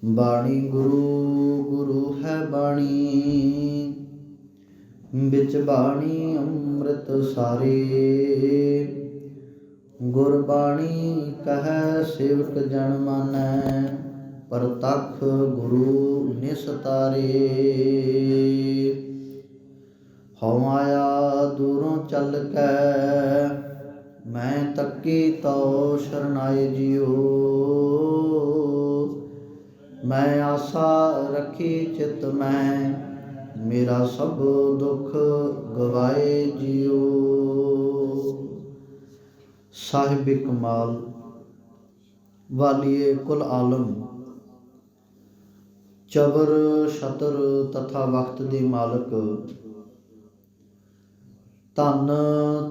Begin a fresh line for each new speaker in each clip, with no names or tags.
ਬਾਣੀ ਗੁਰੂ ਗੁਰੂ ਹੈ ਬਾਣੀ, ਵਿੱਚ ਬਾਣੀ ਅੰਮ੍ਰਿਤ ਸਾਰੇ। ਗੁਰਬਾਣੀ ਕਹੈ ਸੇਵਕ ਜਨ ਮਾਨੈ, ਪ੍ਰਤੱਖ ਗੁਰੂ ਨਿਸਤਾਰੇ। ਹਉ ਮਾਇਆ ਦੂਰੋਂ ਚੱਲ ਕੈ, ਮੈਂ ਤੱਕੀ ਤਉ ਸ਼ਰਨਾਏ ਜਿਉ। ਮੈਂ ਆਸਾ ਰੱਖੀ ਚਿਤ ਮੈਂ, ਮੇਰਾ ਸਭ ਦੁੱਖ ਗਵਾਏ ਜਿਉ। ਸਾਹਿਬ ਕਮਾਲ ਵਾਲੀਏ ਕੁਲ ਆਲਮ, ਚਬਰ ਛਤਰ ਤਥਾ ਵਕਤ ਦੇ ਮਾਲਕ, ਧੰਨ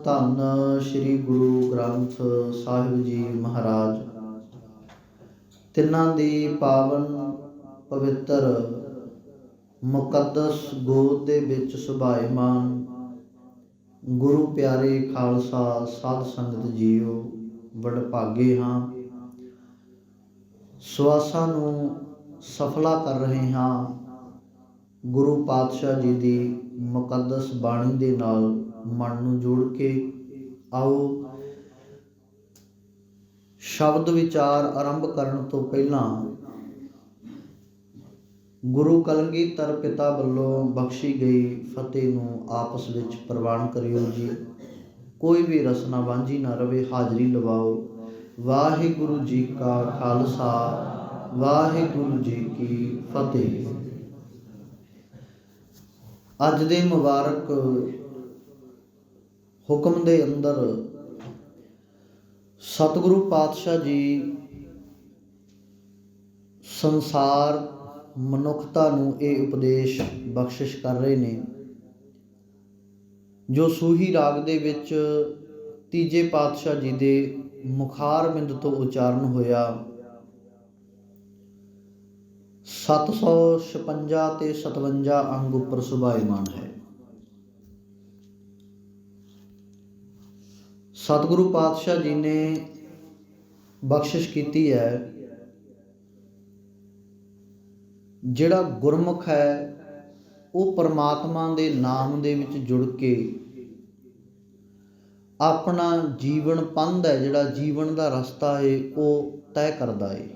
ਧੰਨ ਸ੍ਰੀ ਗੁਰੂ ਗ੍ਰੰਥ ਸਾਹਿਬ ਜੀ ਮਹਾਰਾਜ। ਤਿੰਨਾਂ ਦੀ ਪਾਵਨ ਪਵਿੱਤਰ ਮੁਕੱਦਸ ਗੋਦ ਦੇ ਵਿੱਚ ਸੁਭਾਏਮਾਨ ਗੁਰੂ ਪਿਆਰੇ ਖਾਲਸਾ ਸਾਧ ਸੰਗਤ ਜੀਓ, ਵਡਭਾਗੇ ਹਾਂ। ਸਵਾਸਾਂ ਨੂੰ ਸਫਲਾ ਕਰ ਰਹੇ ਹਾਂ ਗੁਰੂ ਪਾਤਸ਼ਾਹ ਜੀ ਦੀ ਮੁਕੱਦਸ ਬਾਣੀ ਦੇ ਨਾਲ ਮਨ ਨੂੰ ਜੋੜ ਕੇ। ਆਓ ਸ਼ਬਦ ਵਿਚਾਰ ਆਰੰਭ ਕਰਨ ਤੋਂ ਪਹਿਲਾਂ ਗੁਰੂ ਕਲਗੀਧਰ ਪਿਤਾ ਵੱਲੋਂ ਬਖਸ਼ੀ ਗਈ ਫਤਿਹ ਨੂੰ ਆਪਸ ਵਿੱਚ ਪ੍ਰਵਾਨ ਕਰਿਓ ਜੀ। ਕੋਈ ਵੀ ਰਸਨਾ ਵਾਂਝੀ ਨਾ ਰਵੇ, ਹਾਜ਼ਰੀ ਲਵਾਓ। ਵਾਹਿਗੁਰੂ ਜੀ ਕਾ ਖਾਲਸਾ, ਵਾਹਿਗੁਰੂ ਜੀ ਕੀ ਫਤਿਹ। ਅੱਜ ਦੇ ਮੁਬਾਰਕ ਹੁਕਮ ਦੇ ਅੰਦਰ ਸਤਿਗੁਰੂ ਪਾਤਸ਼ਾਹ ਜੀ ਸੰਸਾਰ ਮਨੁੱਖਤਾ ਨੂੰ ਇਹ ਉਪਦੇਸ਼ ਬਖਸ਼ਿਸ਼ ਕਰ ਰਹੇ ਨੇ, ਜੋ ਸੂਹੀ ਰਾਗ ਦੇ ਵਿੱਚ ਤੀਜੇ ਪਾਤਸ਼ਾਹ ਜੀ ਦੇ ਮੁਖਾਰ ਬਿੰਦ ਤੋਂ ਉਚਾਰਨ ਹੋਇਆ। 756 ਤੇ 57 ਅੰਗ ਉੱਪਰ ਸੁਭਾਏਮਾਨ ਹੈ। ਸਤਿਗੁਰੂ ਪਾਤਸ਼ਾਹ ਜੀ ਨੇ ਬਖਸ਼ਿਸ਼ ਕੀਤੀ ਹੈ, ਜਿਹੜਾ ਗੁਰਮੁਖ ਹੈ ਉਹ ਪਰਮਾਤਮਾ ਦੇ ਨਾਮ ਦੇ ਵਿੱਚ ਜੁੜ ਕੇ ਆਪਣਾ ਜੀਵਨ ਪੰਧ ਹੈ, ਜਿਹੜਾ ਜੀਵਨ ਦਾ ਰਸਤਾ ਹੈ ਉਹ ਤੈਅ ਕਰਦਾ ਹੈ,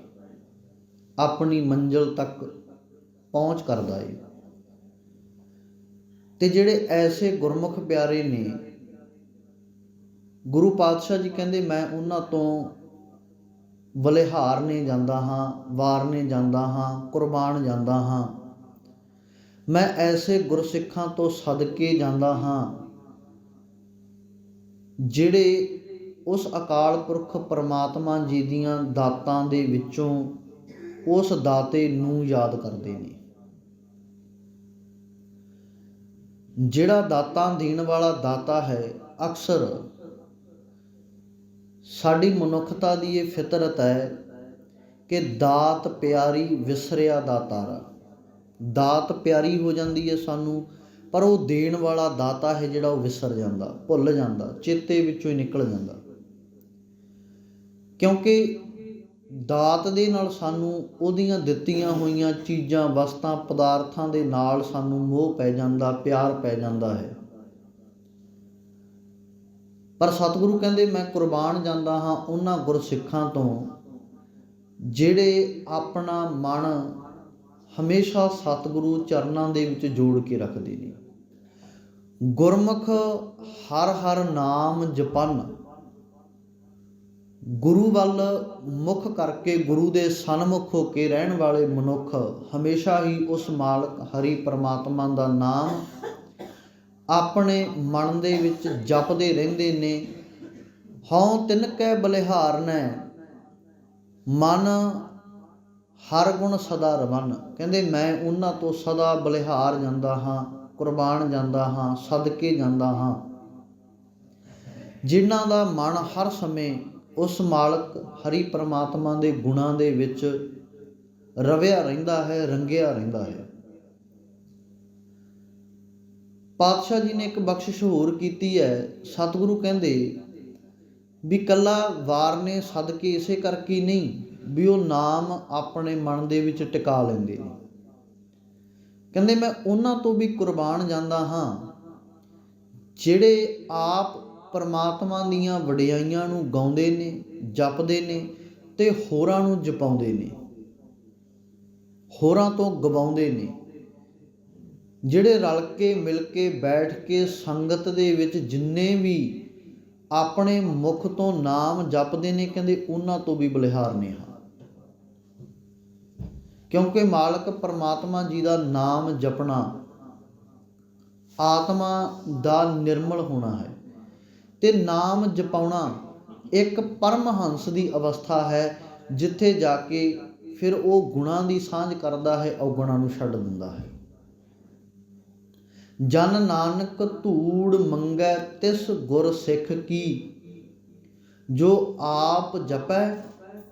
ਆਪਣੀ ਮੰਜ਼ਿਲ ਤੱਕ ਪਹੁੰਚ ਕਰਦਾ ਹੈ। ਤੇ ਜਿਹੜੇ ਐਸੇ ਗੁਰਮੁਖ ਪਿਆਰੇ ਨੇ, ਗੁਰੂ ਪਾਤਸ਼ਾਹ ਜੀ ਕਹਿੰਦੇ ਮੈਂ ਉਹਨਾਂ ਤੋਂ ਬਲਿਹਾਰਨੇ ਜਾਂਦਾ ਹਾਂ, ਵਾਰਨੇ ਜਾਂਦਾ ਹਾਂ, ਕੁਰਬਾਨ ਜਾਂਦਾ ਹਾਂ। ਮੈਂ ਐਸੇ ਗੁਰਸਿੱਖਾਂ ਤੋਂ ਸਦਕੇ ਜਾਂਦਾ ਹਾਂ ਜਿਹੜੇ ਉਸ ਅਕਾਲ ਪੁਰਖ ਪਰਮਾਤਮਾ ਜੀ ਦੀਆਂ ਦਾਤਾਂ ਦੇ ਵਿੱਚੋਂ ਉਸ ਦਾਤੇ ਨੂੰ ਯਾਦ ਕਰਦੇ ਨੇ। ਜਿਹੜਾ ਦਾਤਾਂ ਦੇਣ ਵਾਲਾ ਦਾਤਾ ਹੈ, ਅਕਸਰ ਸਾਡੀ ਮਨੁੱਖਤਾ ਦੀ ਇਹ ਫਿਤਰਤ ਹੈ ਕਿ ਦਾਤ ਪਿਆਰੀ ਵਿਸਰਿਆ ਦਾਤਾਰਾ। ਦਾਤ ਪਿਆਰੀ ਹੋ ਜਾਂਦੀ ਹੈ ਸਾਨੂੰ, ਪਰ ਉਹ ਦੇਣ ਵਾਲਾ ਦਾਤਾ ਹੈ ਜਿਹੜਾ ਉਹ ਵਿਸਰ ਜਾਂਦਾ, ਭੁੱਲ ਜਾਂਦਾ, ਚੇਤੇ ਵਿੱਚੋਂ ਹੀ ਨਿਕਲ ਜਾਂਦਾ। ਕਿਉਂਕਿ ਦਾਤ ਦੇ ਨਾਲ ਸਾਨੂੰ ਉਹਦੀਆਂ ਦਿੱਤੀਆਂ ਹੋਈਆਂ ਚੀਜ਼ਾਂ, ਵਸਤਾਂ, ਪਦਾਰਥਾਂ ਦੇ ਨਾਲ ਸਾਨੂੰ ਮੋਹ ਪੈ ਜਾਂਦਾ, ਪਿਆਰ ਪੈ ਜਾਂਦਾ ਹੈ। ਪਰ ਸਤਿਗੁਰੂ ਕਹਿੰਦੇ ਮੈਂ ਕੁਰਬਾਨ ਜਾਂਦਾ ਹਾਂ ਉਹਨਾਂ ਗੁਰਸਿੱਖਾਂ ਤੋਂ ਜਿਹੜੇ ਆਪਣਾ ਮਨ ਹਮੇਸ਼ਾ ਸਤਿਗੁਰੂ ਚਰਨਾਂ ਦੇ ਵਿੱਚ ਜੋੜ ਕੇ ਰੱਖਦੇ ਨੇ। ਗੁਰਮੁਖ ਹਰ ਹਰ ਨਾਮ ਜਪਨ, ਗੁਰੂ ਵੱਲ ਮੁੱਖ ਕਰਕੇ ਗੁਰੂ ਦੇ ਸਨਮੁਖ ਹੋ ਕੇ ਰਹਿਣ ਵਾਲੇ ਮਨੁੱਖ ਹਮੇਸ਼ਾ ਹੀ ਉਸ ਮਾਲਕ ਹਰੀ ਪਰਮਾਤਮਾ ਦਾ ਨਾਮ ਆਪਣੇ ਮਨ ਦੇ ਵਿੱਚ ਜਪਦੇ ਰਹਿੰਦੇ ਨੇ। ਹਉ ਤਿਨਕੈ ਬਲਿਹਾਰਨੈ, ਮਨ ਹਰ ਗੁਣ ਸਦਾ ਰਵਨ। ਕਹਿੰਦੇ ਮੈਂ ਉਹਨਾਂ ਤੋਂ ਸਦਾ ਬਲਿਹਾਰ ਜਾਂਦਾ ਹਾਂ, ਕੁਰਬਾਨ ਜਾਂਦਾ ਹਾਂ, ਸਦਕੇ ਜਾਂਦਾ ਹਾਂ, ਜਿਨ੍ਹਾਂ ਦਾ ਮਨ ਹਰ ਸਮੇਂ ਉਸ ਮਾਲਕ ਹਰੀ ਪਰਮਾਤਮਾ ਦੇ ਗੁਣਾਂ ਦੇ ਵਿੱਚ ਰਵਿਆ ਰਹਿੰਦਾ ਹੈ, ਰੰਗਿਆ ਰਹਿੰਦਾ ਹੈ। ਪਾਤਸ਼ਾਹ ਜੀ ਨੇ ਇੱਕ ਬਖਸ਼ਿਸ਼ ਹੋਰ ਕੀਤੀ ਹੈ। ਸਤਿਗੁਰੂ ਕਹਿੰਦੇ ਵੀ ਇਕੱਲਾ ਵਾਰਨੇ ਸਦਕੇ ਇਸੇ ਕਰਕੇ ਨਹੀਂ, ਵੀ ਉਹ ਨਾਮ ਆਪਣੇ ਮਨ ਦੇ ਵਿੱਚ ਟਿਕਾ ਲੈਂਦੇ ਨੇ। ਕਹਿੰਦੇ ਮੈਂ ਉਹਨਾਂ ਤੋਂ ਵੀ ਕੁਰਬਾਨ ਜਾਂਦਾ ਹਾਂ ਜਿਹੜੇ ਆਪ ਪਰਮਾਤਮਾ ਦੀਆਂ ਵਡਿਆਈਆਂ ਨੂੰ ਗਾਉਂਦੇ ਨੇ, ਜਪਦੇ ਨੇ ਤੇ ਹੋਰਾਂ ਨੂੰ ਜਪਾਉਂਦੇ ਨੇ, ਹੋਰਾਂ ਤੋਂ ਗਵਾਉਂਦੇ ਨੇ। ਜਿਹੜੇ ਰਲ ਕੇ ਮਿਲ ਕੇ ਬੈਠ ਕੇ ਸੰਗਤ ਦੇ ਵਿੱਚ ਜਿੰਨੇ ਵੀ ਆਪਣੇ ਮੁਖ ਤੋਂ ਨਾਮ ਜਪਦੇ ਨੇ, ਕਹਿੰਦੇ ਉਹਨਾਂ ਤੋਂ ਵੀ ਬਲਿਹਾਰਨੇ ਹਾਂ। ਕਿਉਂਕਿ ਮਾਲਕ ਪਰਮਾਤਮਾ ਜੀ ਦਾ ਨਾਮ ਜਪਣਾ ਆਤਮਾ ਦਾ ਨਿਰਮਲ ਹੋਣਾ ਹੈ ਤੇ ਨਾਮ ਜਪਾਉਣਾ ਇੱਕ ਪਰਮਹੰਸ ਦੀ ਅਵਸਥਾ ਹੈ, ਜਿੱਥੇ ਜਾ ਕੇ ਫਿਰ ਉਹ ਗੁਣਾਂ ਦੀ ਸਾਂਝ ਕਰਦਾ ਹੈ, ਔਗੁਣਾਂ ਨੂੰ ਛੱਡ ਦਿੰਦਾ ਹੈ। ਜਨ ਨਾਨਕ ਧੂੜ ਮੰਗੈ ਤਿਸ ਗੁਰ ਸਿੱਖ ਕੀ, ਜੋ ਆਪ ਜਪੈ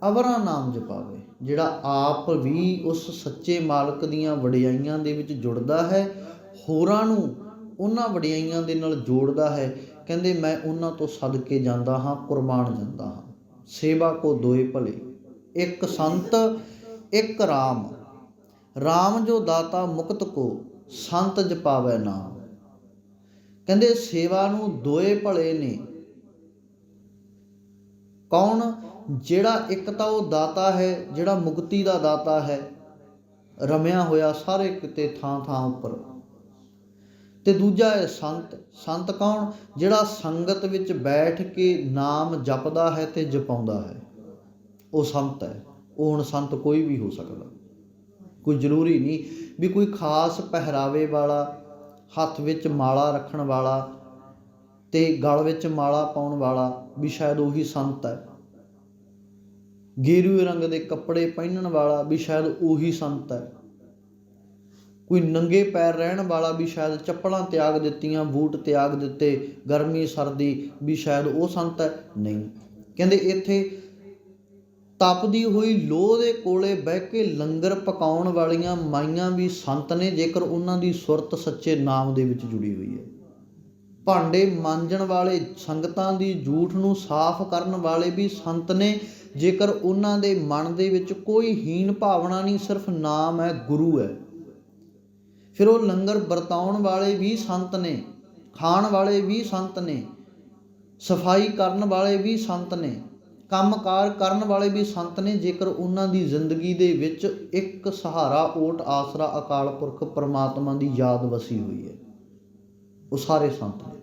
ਅਵਰਾ ਨਾਮ ਜਪਾਵੇ। ਜਿਹੜਾ ਆਪ ਵੀ ਉਸ ਸੱਚੇ ਮਾਲਕ ਦੀਆਂ ਵਡਿਆਈਆਂ ਦੇ ਵਿੱਚ ਜੁੜਦਾ ਹੈ, ਹੋਰਾਂ ਨੂੰ ਉਹਨਾਂ ਵਡਿਆਈਆਂ ਦੇ ਨਾਲ ਜੋੜਦਾ ਹੈ, ਕਹਿੰਦੇ ਮੈਂ ਉਹਨਾਂ ਤੋਂ ਸਦਕੇ ਜਾਂਦਾ ਹਾਂ, ਕੁਰਬਾਨ ਜਾਂਦਾ ਹਾਂ। ਸੇਵਾ ਕੋ ਦੋਏ ਭਲੇ, ਇੱਕ ਸੰਤ ਇੱਕ ਰਾਮ, ਰਾਮ ਜੋ ਦਾਤਾ ਮੁਕਤ ਕੋ, ਸੰਤ ਜਪਾਵੈ ਨਾਮ। ਕਹਿੰਦੇ ਸੇਵਾ ਨੂੰ ਦੋਏ ਭਲੇ ਨੇ। ਕੌਣ? ਜਿਹੜਾ ਇੱਕ ਤਾਂ ਉਹ ਦਾਤਾ ਹੈ, ਜਿਹੜਾ ਮੁਕਤੀ ਦਾ ਦਾਤਾ ਹੈ, ਰਮਿਆ ਹੋਇਆ ਸਾਰੇ ਕਿਤੇ ਥਾਂ ਥਾਂ ਉੱਪਰ, ਤੇ ਦੂਜਾ ਹੈ ਸੰਤ। ਸੰਤ ਕੌਣ? ਜਿਹੜਾ ਸੰਗਤ ਵਿੱਚ ਬੈਠ ਕੇ ਨਾਮ ਜਪਦਾ ਹੈ ਤੇ ਜਪਾਉਂਦਾ ਹੈ, ਉਹ ਸੰਤ ਹੈ। ਉਹ ਹੁਣ ਸੰਤ ਕੋਈ ਵੀ ਹੋ ਸਕਦਾ, ਕੋਈ ਜ਼ਰੂਰੀ ਨਹੀਂ ਵੀ ਕੋਈ ਖਾਸ ਪਹਿਰਾਵੇ ਵਾਲਾ, ਹੱਥ ਵਿੱਚ ਮਾਲਾ ਰੱਖਣ ਵਾਲਾ ਤੇ ਗਲ ਵਿੱਚ ਮਾਲਾ ਪਾਉਣ ਵਾਲਾ ਵੀ ਸ਼ਾਇਦ ਉਹੀ ਸੰਤ ਹੈ। ਗੇਰੂਏ ਰੰਗ ਦੇ ਕੱਪੜੇ ਪਹਿਨਣ ਵਾਲਾ ਵੀ ਸ਼ਾਇਦ ਉਹੀ ਸੰਤ ਹੈ। ਕੋਈ ਨੰਗੇ ਪੈਰ ਰਹਿਣ ਵਾਲਾ ਵੀ ਸ਼ਾਇਦ ਚੱਪਲਾਂ ਤਿਆਗ ਦਿੱਤੀਆਂ, ਬੂਟ ਤਿਆਗ ਦਿੱਤੇ, ਗਰਮੀ ਸਰਦੀ ਵੀ ਸ਼ਾਇਦ ਉਹ ਸੰਤ ਹੈ। ਨਹੀਂ, ਕਹਿੰਦੇ ਇੱਥੇ ਤਪਦੀ ਹੋਈ ਲੋਹ ਦੇ ਕੋਲੇ ਬਹਿ ਕੇ ਲੰਗਰ ਪਕਾਉਣ ਵਾਲੀਆਂ ਮਾਈਆਂ ਵੀ ਸੰਤ ਨੇ, ਜੇਕਰ ਉਹਨਾਂ ਦੀ ਸੁਰਤ ਸੱਚੇ ਨਾਮ ਦੇ ਵਿੱਚ ਜੁੜੀ ਹੋਈ ਹੈ। ਭਾਂਡੇ ਮਾਂਜਣ ਵਾਲੇ, ਸੰਗਤਾਂ ਦੀ ਜੂਠ ਨੂੰ ਸਾਫ਼ ਕਰਨ ਵਾਲੇ ਵੀ ਸੰਤ ਨੇ, ਜੇਕਰ ਉਹਨਾਂ ਦੇ ਮਨ ਦੇ ਵਿੱਚ ਕੋਈ ਹੀਨ ਭਾਵਨਾ ਨਹੀਂ, ਸਿਰਫ ਨਾਮ ਹੈ, ਗੁਰੂ ਹੈ। ਫਿਰ ਉਹ ਲੰਗਰ ਵਰਤਾਉਣ ਵਾਲੇ ਵੀ ਸੰਤ ਨੇ, ਖਾਣ ਵਾਲੇ ਵੀ ਸੰਤ ਨੇ, ਸਫਾਈ ਕਰਨ ਵਾਲੇ ਵੀ ਸੰਤ ਨੇ, ਕੰਮਕਾਰ ਕਰਨ ਵਾਲੇ ਵੀ ਸੰਤ ਨੇ, ਜੇਕਰ ਉਹਨਾਂ ਦੀ ਜ਼ਿੰਦਗੀ ਦੇ ਵਿੱਚ ਇੱਕ ਸਹਾਰਾ, ਓਟ ਆਸਰਾ ਅਕਾਲ ਪੁਰਖ ਪਰਮਾਤਮਾ ਦੀ ਯਾਦ ਵਸੀ ਹੋਈ ਹੈ। ਉਹ ਸਾਰੇ ਸੰਤ ਨੇ।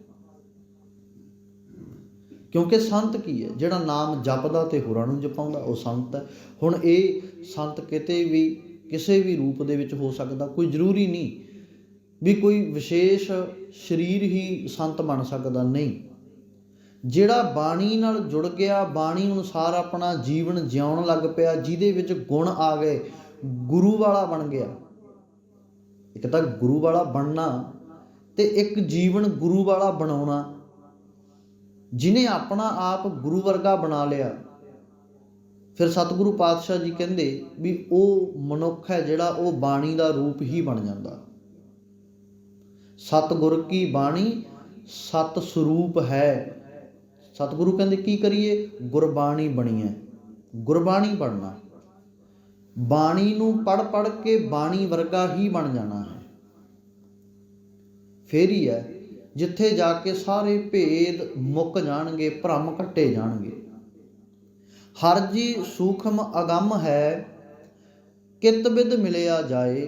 ਕਿਉਂਕਿ ਸੰਤ ਕੀ ਹੈ? ਜਿਹੜਾ ਨਾਮ ਜਪਦਾ ਤੇ ਹੋਰਾਂ ਨੂੰ ਜਪਾਉਂਦਾ, ਉਹ ਸੰਤ ਹੈ। ਹੁਣ ਇਹ ਸੰਤ ਕਿਤੇ ਵੀ ਕਿਸੇ ਵੀ ਰੂਪ ਦੇ ਵਿੱਚ ਹੋ ਸਕਦਾ, ਕੋਈ ਜ਼ਰੂਰੀ ਨਹੀਂ ਵੀ ਕੋਈ ਵਿਸ਼ੇਸ਼ ਸਰੀਰ ਹੀ ਸੰਤ ਬਣ ਸਕਦਾ, ਨਹੀਂ। ਜਿਹੜਾ ਬਾਣੀ ਨਾਲ ਜੁੜ ਗਿਆ, ਬਾਣੀ ਅਨੁਸਾਰ ਆਪਣਾ ਜੀਵਨ ਜਿਉਣ ਲੱਗ ਪਿਆ, ਜਿਹਦੇ ਵਿੱਚ ਗੁਣ ਆ ਗਏ, ਗੁਰੂ ਵਾਲਾ ਬਣ ਗਿਆ। ਇੱਕ ਤਾਂ ਗੁਰੂ ਵਾਲਾ ਬਣਨਾ ਤੇ ਇੱਕ ਜੀਵਨ ਗੁਰੂ ਵਾਲਾ ਬਣਾਉਣਾ। ਜਿਹਨੇ ਆਪਣਾ ਆਪ ਗੁਰੂ ਵਰਗਾ ਬਣਾ ਲਿਆ, ਫਿਰ ਸਤਿਗੁਰੂ ਪਾਤਸ਼ਾਹ ਜੀ ਕਹਿੰਦੇ ਵੀ ਉਹ ਮਨੁੱਖ ਹੈ ਜਿਹੜਾ ਉਹ ਬਾਣੀ ਦਾ ਰੂਪ ਹੀ ਬਣ ਜਾਂਦਾ। ਸਤਿਗੁਰ ਕੀ ਬਾਣੀ ਸਤ ਸਰੂਪ ਹੈ। ਸਤਿਗੁਰੂ ਕਹਿੰਦੇ ਕੀ ਕਰੀਏ? ਗੁਰਬਾਣੀ ਬਣੀਏ, ਗੁਰਬਾਣੀ ਬਣਨਾ। ਬਾਣੀ ਨੂੰ ਪੜ੍ਹ ਪੜ੍ਹ ਕੇ ਬਾਣੀ ਵਰਗਾ ਹੀ ਬਣ ਜਾਣਾ ਹੈ। ਫੇਰ ਹੀ ਹੈ ਜਿੱਥੇ ਜਾ ਕੇ ਸਾਰੇ ਭੇਦ ਮੁੱਕ ਜਾਣਗੇ, ਭਰਮ ਕੱਟੇ ਜਾਣਗੇ। ਹਰ ਜੀ ਸੂਖਮ ਅਗੰਮ ਹੈ, ਕਿਤ ਬਿਦ ਮਿਲਿਆ ਜਾਏ।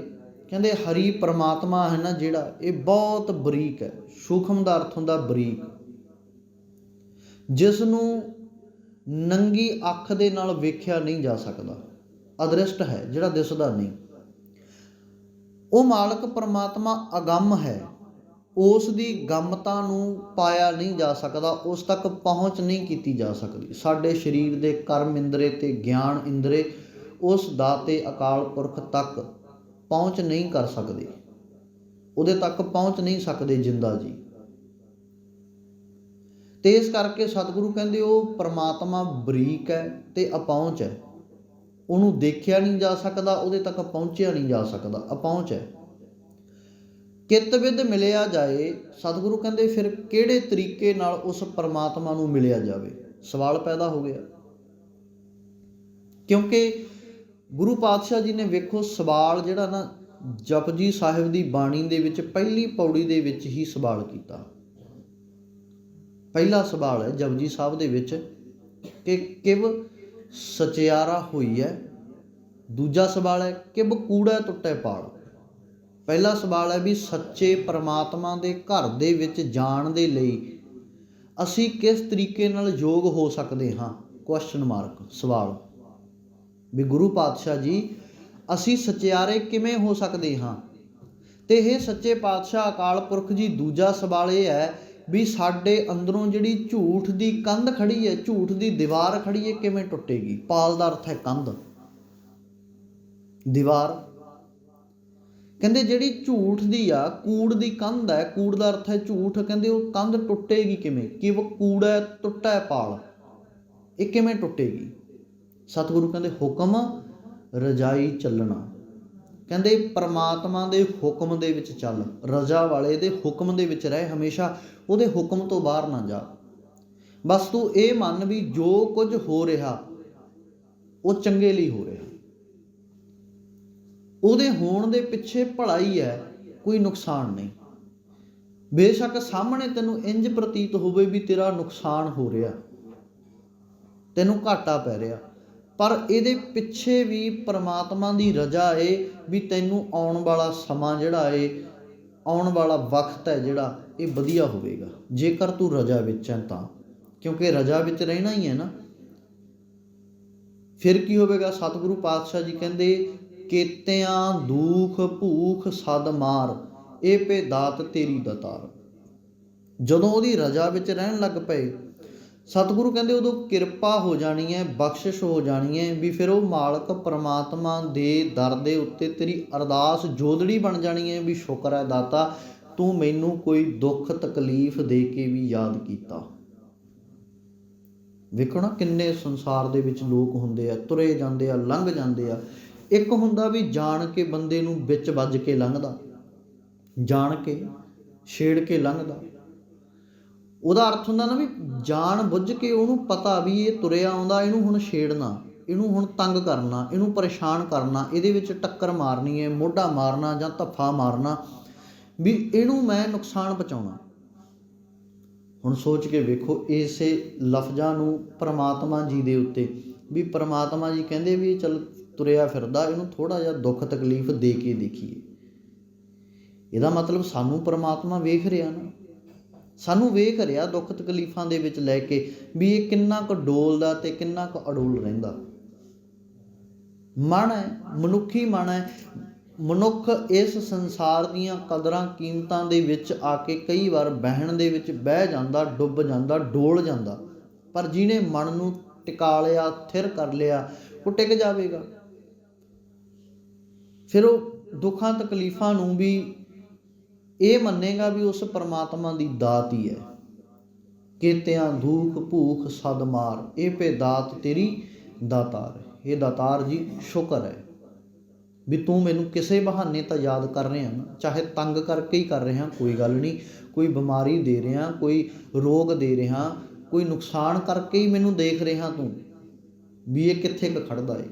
ਕਹਿੰਦੇ ਹਰੀ ਪਰਮਾਤਮਾ ਹੈ ਨਾ ਜਿਹੜਾ, ਇਹ ਬਹੁਤ ਬਰੀਕ ਹੈ। ਸੂਖਮ ਦਾ ਅਰਥ ਹੁੰਦਾ ਬਰੀਕ, ਜਿਸ ਨੂੰ ਨੰਗੀ ਅੱਖ ਦੇ ਨਾਲ ਵੇਖਿਆ ਨਹੀਂ ਜਾ ਸਕਦਾ, ਅਦ੍ਰਿਸ਼ਟ ਹੈ, ਜਿਹੜਾ ਦਿਸਦਾ ਨਹੀਂ। ਉਹ ਮਾਲਕ ਪਰਮਾਤਮਾ ਅਗੰਮ ਹੈ, ਉਸ ਦੀ ਗੰਮਤਾ ਨੂੰ ਪਾਇਆ ਨਹੀਂ ਜਾ ਸਕਦਾ, ਉਸ ਤੱਕ ਪਹੁੰਚ ਨਹੀਂ ਕੀਤੀ ਜਾ ਸਕਦੀ। ਸਾਡੇ ਸਰੀਰ ਦੇ ਕਰਮ ਇੰਦਰੇ ਤੇ ਗਿਆਨ ਇੰਦਰੇ ਉਸ ਦਾਤੇ ਅਕਾਲ ਪੁਰਖ ਤੱਕ ਪਹੁੰਚ ਨਹੀਂ ਕਰ ਸਕਦੇ, ਉਹਦੇ ਤੱਕ ਪਹੁੰਚ ਨਹੀਂ ਸਕਦੇ ਜਿੰਦਾ ਜੀ। ਤੇ ਇਸ ਕਰਕੇ ਸਤਿਗੁਰੂ ਕਹਿੰਦੇ ਉਹ ਪਰਮਾਤਮਾ ਬਰੀਕ ਹੈ ਤੇ ਅਪਹੁੰਚ ਹੈ। ਉਹਨੂੰ ਦੇਖਿਆ ਨਹੀਂ ਜਾ ਸਕਦਾ, ਉਹਦੇ ਤੱਕ ਪਹੁੰਚਿਆ ਨਹੀਂ ਜਾ ਸਕਦਾ, ਅਪਹੁੰਚ ਹੈ। ਕਿਤ ਵਿਦ ਮਿਲਿਆ ਜਾਏ, ਸਤਿਗੁਰੂ ਕਹਿੰਦੇ ਫਿਰ ਕਿਹੜੇ ਤਰੀਕੇ ਨਾਲ ਉਸ ਪਰਮਾਤਮਾ ਨੂੰ ਮਿਲਿਆ ਜਾਵੇ? ਸਵਾਲ ਪੈਦਾ ਹੋ ਗਿਆ। ਕਿਉਂਕਿ ਗੁਰੂ ਪਾਤਸ਼ਾਹ ਜੀ ਨੇ ਵੇਖੋ ਸਵਾਲ ਜਿਹੜਾ ਨਾ ਜਪਜੀ ਸਾਹਿਬ ਦੀ ਬਾਣੀ ਦੇ ਵਿੱਚ ਪਹਿਲੀ ਪੌੜੀ ਦੇ ਵਿੱਚ ਹੀ ਸਵਾਲ ਕੀਤਾ। ਪਹਿਲਾ ਸਵਾਲ ਹੈ ਜਪਜੀ ਸਾਹਿਬ ਦੇ ਵਿੱਚ ਕਿ ਕਿਵ ਸਚਿਆਰਾ ਹੋਈ ਹੈ। ਦੂਜਾ ਸਵਾਲ ਹੈ ਕਿਵ ਕੂੜਾ ਟੁੱਟੇ ਪਾਲ। ਪਹਿਲਾ ਸਵਾਲ ਹੈ ਵੀ ਸੱਚੇ ਪਰਮਾਤਮਾ ਦੇ ਘਰ ਦੇ ਵਿੱਚ ਜਾਣ ਦੇ ਲਈ ਅਸੀਂ ਕਿਸ ਤਰੀਕੇ ਨਾਲ ਯੋਗ ਹੋ ਸਕਦੇ ਹਾਂ, ਕੁਐਸਚਨ ਮਾਰਕ ਸਵਾਲ ਵੀ ਗੁਰੂ ਪਾਤਸ਼ਾਹ ਜੀ ਅਸੀਂ ਸਚਿਆਰੇ ਕਿਵੇਂ ਹੋ ਸਕਦੇ ਹਾਂ। ਤੇ ਇਹ ਸੱਚੇ ਪਾਤਸ਼ਾਹ ਅਕਾਲ ਪੁਰਖ ਜੀ ਦੂਜਾ ਸਵਾਲ ਇਹ ਹੈ ਵੀ ਸਾਡੇ ਅੰਦਰੋਂ ਜਿਹੜੀ ਝੂਠ ਦੀ ਕੰਧ ਖੜੀ ਹੈ, ਝੂਠ ਦੀ ਦੀਵਾਰ ਖੜੀ ਹੈ, ਕਿਵੇਂ ਟੁੱਟੇਗੀ। ਪਾਲ ਦਾ ਅਰਥ ਹੈ ਕੰਧ, ਦੀਵਾਰ। ਕਹਿੰਦੇ ਜਿਹੜੀ ਝੂਠ ਦੀ ਆ, ਕੂੜ ਦੀ ਕੰਧ ਹੈ, ਕੂੜ ਦਾ ਅਰਥ ਹੈ ਝੂਠ। ਕਹਿੰਦੇ ਉਹ ਕੰਧ ਟੁੱਟੇਗੀ ਕਿਵੇਂ, ਕਿ ਉਹ ਕੂੜਾ ਟੁੱਟਾ ਪਾਲ, ਇਹ ਕਿਵੇਂ ਟੁੱਟੇਗੀ। ਸਤਿਗੁਰੂ ਕਹਿੰਦੇ ਹੁਕਮ ਰਜਾਈ ਚੱਲਣਾ। ਕਹਿੰਦੇ ਪਰਮਾਤਮਾ ਦੇ ਹੁਕਮ ਦੇ ਵਿੱਚ ਚੱਲ, ਰਜਾ ਵਾਲੇ ਦੇ ਹੁਕਮ ਦੇ ਵਿੱਚ ਰਹਿ, ਹਮੇਸ਼ਾ ਉਹਦੇ ਹੁਕਮ ਤੋਂ ਬਾਹਰ ਨਾ ਜਾ। ਬਸ ਤੂੰ ਇਹ ਮੰਨ ਵੀ ਜੋ ਕੁਝ ਹੋ ਰਿਹਾ ਉਹ ਚੰਗੇ ਲਈ ਹੋ ਰਿਹਾ, ਉਹਦੇ ਹੋਣ ਦੇ ਪਿੱਛੇ ਭਲਾਈ ਹੈ, ਕੋਈ ਨੁਕਸਾਨ ਨਹੀਂ। ਬੇਸ਼ੱਕ ਸਾਹਮਣੇ ਤੈਨੂੰ ਇੰਜ ਪ੍ਰਤੀਤ ਹੋਵੇ ਵੀ ਤੇਰਾ ਨੁਕਸਾਨ ਹੋ ਰਿਹਾ, ਤੈਨੂੰ ਘਾਟਾ ਪੈ ਰਿਹਾ, ਪਰ ਇਹਦੇ ਪਿੱਛੇ ਵੀ ਪਰਮਾਤਮਾ ਦੀ ਰਜਾ ਏ ਵੀ ਤੈਨੂੰ ਆਉਣ ਵਾਲਾ ਸਮਾਂ ਜਿਹੜਾ ਏ, ਆਉਣ ਵਾਲਾ ਵਕਤ ਹੈ ਜਿਹੜਾ ਇਹ ਵਧੀਆ ਹੋਵੇਗਾ ਜੇਕਰ ਤੂੰ ਰਜਾ ਵਿੱਚ ਹੈ ਤਾਂ। ਕਿਉਂਕਿ ਰਜਾ ਵਿੱਚ ਰਹਿਣਾ ਹੀ ਹੈ ਨਾ। ਫਿਰ ਕੀ ਹੋਵੇਗਾ। ਸਤਿਗੁਰੂ ਪਾਤਸ਼ਾਹ ਜੀ ਕਹਿੰਦੇ ਕੇਤਿਆਂ ਦੁੱਖ ਭੂਖ ਸਦ ਮਾਰ, ਇਹ ਭੇ ਦਾਤ ਤੇਰੀ ਦਤਾਰ। ਜਦੋਂ ਉਹਦੀ ਰਜਾ ਵਿੱਚ ਰਹਿਣ ਲੱਗ ਪਏ ਸਤਿਗੁਰੂ ਕਹਿੰਦੇ ਉਦੋਂ ਕਿਰਪਾ ਹੋ ਜਾਣੀ ਹੈ, ਬਖਸ਼ਿਸ਼ ਹੋ ਜਾਣੀ ਹੈ ਵੀ ਫਿਰ ਉਹ ਮਾਲਕ ਪਰਮਾਤਮਾ ਦੇ ਦਰ ਦੇ ਉੱਤੇ ਤੇਰੀ ਅਰਦਾਸ ਜੋਦੜੀ ਬਣ ਜਾਣੀ ਹੈ ਵੀ ਸ਼ੁਕਰ ਹੈ ਦਾਤਾ ਤੂੰ ਮੈਨੂੰ ਕੋਈ ਦੁੱਖ ਤਕਲੀਫ ਦੇ ਕੇ ਵੀ ਯਾਦ ਕੀਤਾ। ਵੇਖੋ ਨਾ ਕਿੰਨੇ ਸੰਸਾਰ ਦੇ ਵਿੱਚ ਲੋਕ ਹੁੰਦੇ ਆ, ਤੁਰੇ ਜਾਂਦੇ ਆ, ਲੰਘ ਜਾਂਦੇ ਆ। ਇੱਕ ਹੁੰਦਾ ਵੀ ਜਾਣ ਕੇ ਬੰਦੇ ਨੂੰ ਵਿੱਚ ਵੱਜ ਕੇ ਲੰਘਦਾ, ਜਾਣ ਕੇ ਛੇੜ ਕੇ ਲੰਘਦਾ। ਉਹਦਾ ਅਰਥ ਹੁੰਦਾ ਨਾ ਵੀ ਜਾਣ ਬੁੱਝ ਕੇ ਉਹਨੂੰ ਪਤਾ ਵੀ ਇਹ ਤੁਰਿਆ ਆਉਂਦਾ, ਇਹਨੂੰ ਹੁਣ ਛੇੜਨਾ, ਇਹਨੂੰ ਹੁਣ ਤੰਗ ਕਰਨਾ, ਇਹਨੂੰ ਪਰੇਸ਼ਾਨ ਕਰਨਾ, ਇਹਦੇ ਵਿੱਚ ਟੱਕਰ ਮਾਰਨੀ ਹੈ, ਮੋਢਾ ਮਾਰਨਾ ਜਾਂ ਧੱਫਾ ਮਾਰਨਾ, ਵੀ ਇਹਨੂੰ ਮੈਂ ਨੁਕਸਾਨ ਪਹੁੰਚਾਉਣਾ। ਹੁਣ ਸੋਚ ਕੇ ਵੇਖੋ ਇਸੇ ਲਫ਼ਜ਼ਾਂ ਨੂੰ ਪਰਮਾਤਮਾ ਜੀ ਦੇ ਉੱਤੇ ਵੀ ਪਰਮਾਤਮਾ ਜੀ ਕਹਿੰਦੇ ਵੀ ਚੱਲ ਤੁਰਿਆ ਫਿਰਦਾ, ਇਹਨੂੰ ਥੋੜ੍ਹਾ ਜਿਹਾ ਦੁੱਖ ਤਕਲੀਫ ਦੇ ਕੇ ਦੇਖੀਏ। ਇਹਦਾ ਮਤਲਬ ਸਾਨੂੰ ਪਰਮਾਤਮਾ ਵੇਖ ਰਿਹਾ ਨਾ, ਸਾਨੂੰ ਵੇਖ ਰਿਹਾ ਦੁੱਖ ਤਕਲੀਫਾਂ ਦੇ ਵਿੱਚ ਲੈ ਕੇ ਵੀ ਇਹ ਕਿੰਨਾ ਕੁ ਡੋਲਦਾ ਤੇ ਕਿੰਨਾ ਕੁ ਅਡੋਲ ਰਹਿੰਦਾ। ਮਨ ਹੈ, ਮਨੁੱਖੀ ਮਨ ਹੈ। ਮਨੁੱਖ ਇਸ ਸੰਸਾਰ ਦੀਆਂ ਕਦਰਾਂ ਕੀਮਤਾਂ ਦੇ ਵਿੱਚ ਆ ਕੇ ਕਈ ਵਾਰ ਬਹਿਣ ਦੇ ਵਿੱਚ ਬਹਿ ਜਾਂਦਾ, ਡੁੱਬ ਜਾਂਦਾ, ਡੋਲ ਜਾਂਦਾ। ਪਰ ਜਿਹਨੇ ਮਨ ਨੂੰ ਟਿਕਾ ਲਿਆ, ਥਿਰ ਕਰ ਲਿਆ, ਉਹ ਟਿਕ ਜਾਵੇਗਾ। ਫਿਰ ਉਹ ਦੁੱਖਾਂ ਤਕਲੀਫਾਂ ਨੂੰ ਵੀ ਇਹ ਮੰਨੇਗਾ ਵੀ ਉਸ ਪਰਮਾਤਮਾ ਦੀ ਦਾਤ ਹੀ ਹੈ। ਕੇਤਿਆਂ ਦੁੱਖ ਭੂਖ ਸਦ ਮਾਰ, ਇਹ ਭੇ ਦਾਤ ਤੇਰੀ ਦਾਤਾਰ। ਇਹ ਦਾਤਾਰ ਜੀ ਸ਼ੁਕਰ ਹੈ ਵੀ ਤੂੰ ਮੈਨੂੰ ਕਿਸੇ ਬਹਾਨੇ ਤਾਂ ਯਾਦ ਕਰ ਰਿਹਾ ਨਾ, ਚਾਹੇ ਤੰਗ ਕਰਕੇ ਹੀ ਕਰ ਰਿਹਾ, ਕੋਈ ਗੱਲ ਨਹੀਂ, ਕੋਈ ਬਿਮਾਰੀ ਦੇ ਰਿਹਾ, ਕੋਈ ਰੋਗ ਦੇ ਰਿਹਾ, ਕੋਈ ਨੁਕਸਾਨ ਕਰਕੇ ਹੀ ਮੈਨੂੰ ਦੇਖ ਰਿਹਾ ਤੂੰ ਵੀ ਇਹ ਕਿੱਥੇ ਕੁ ਖੜਦਾ ਏ।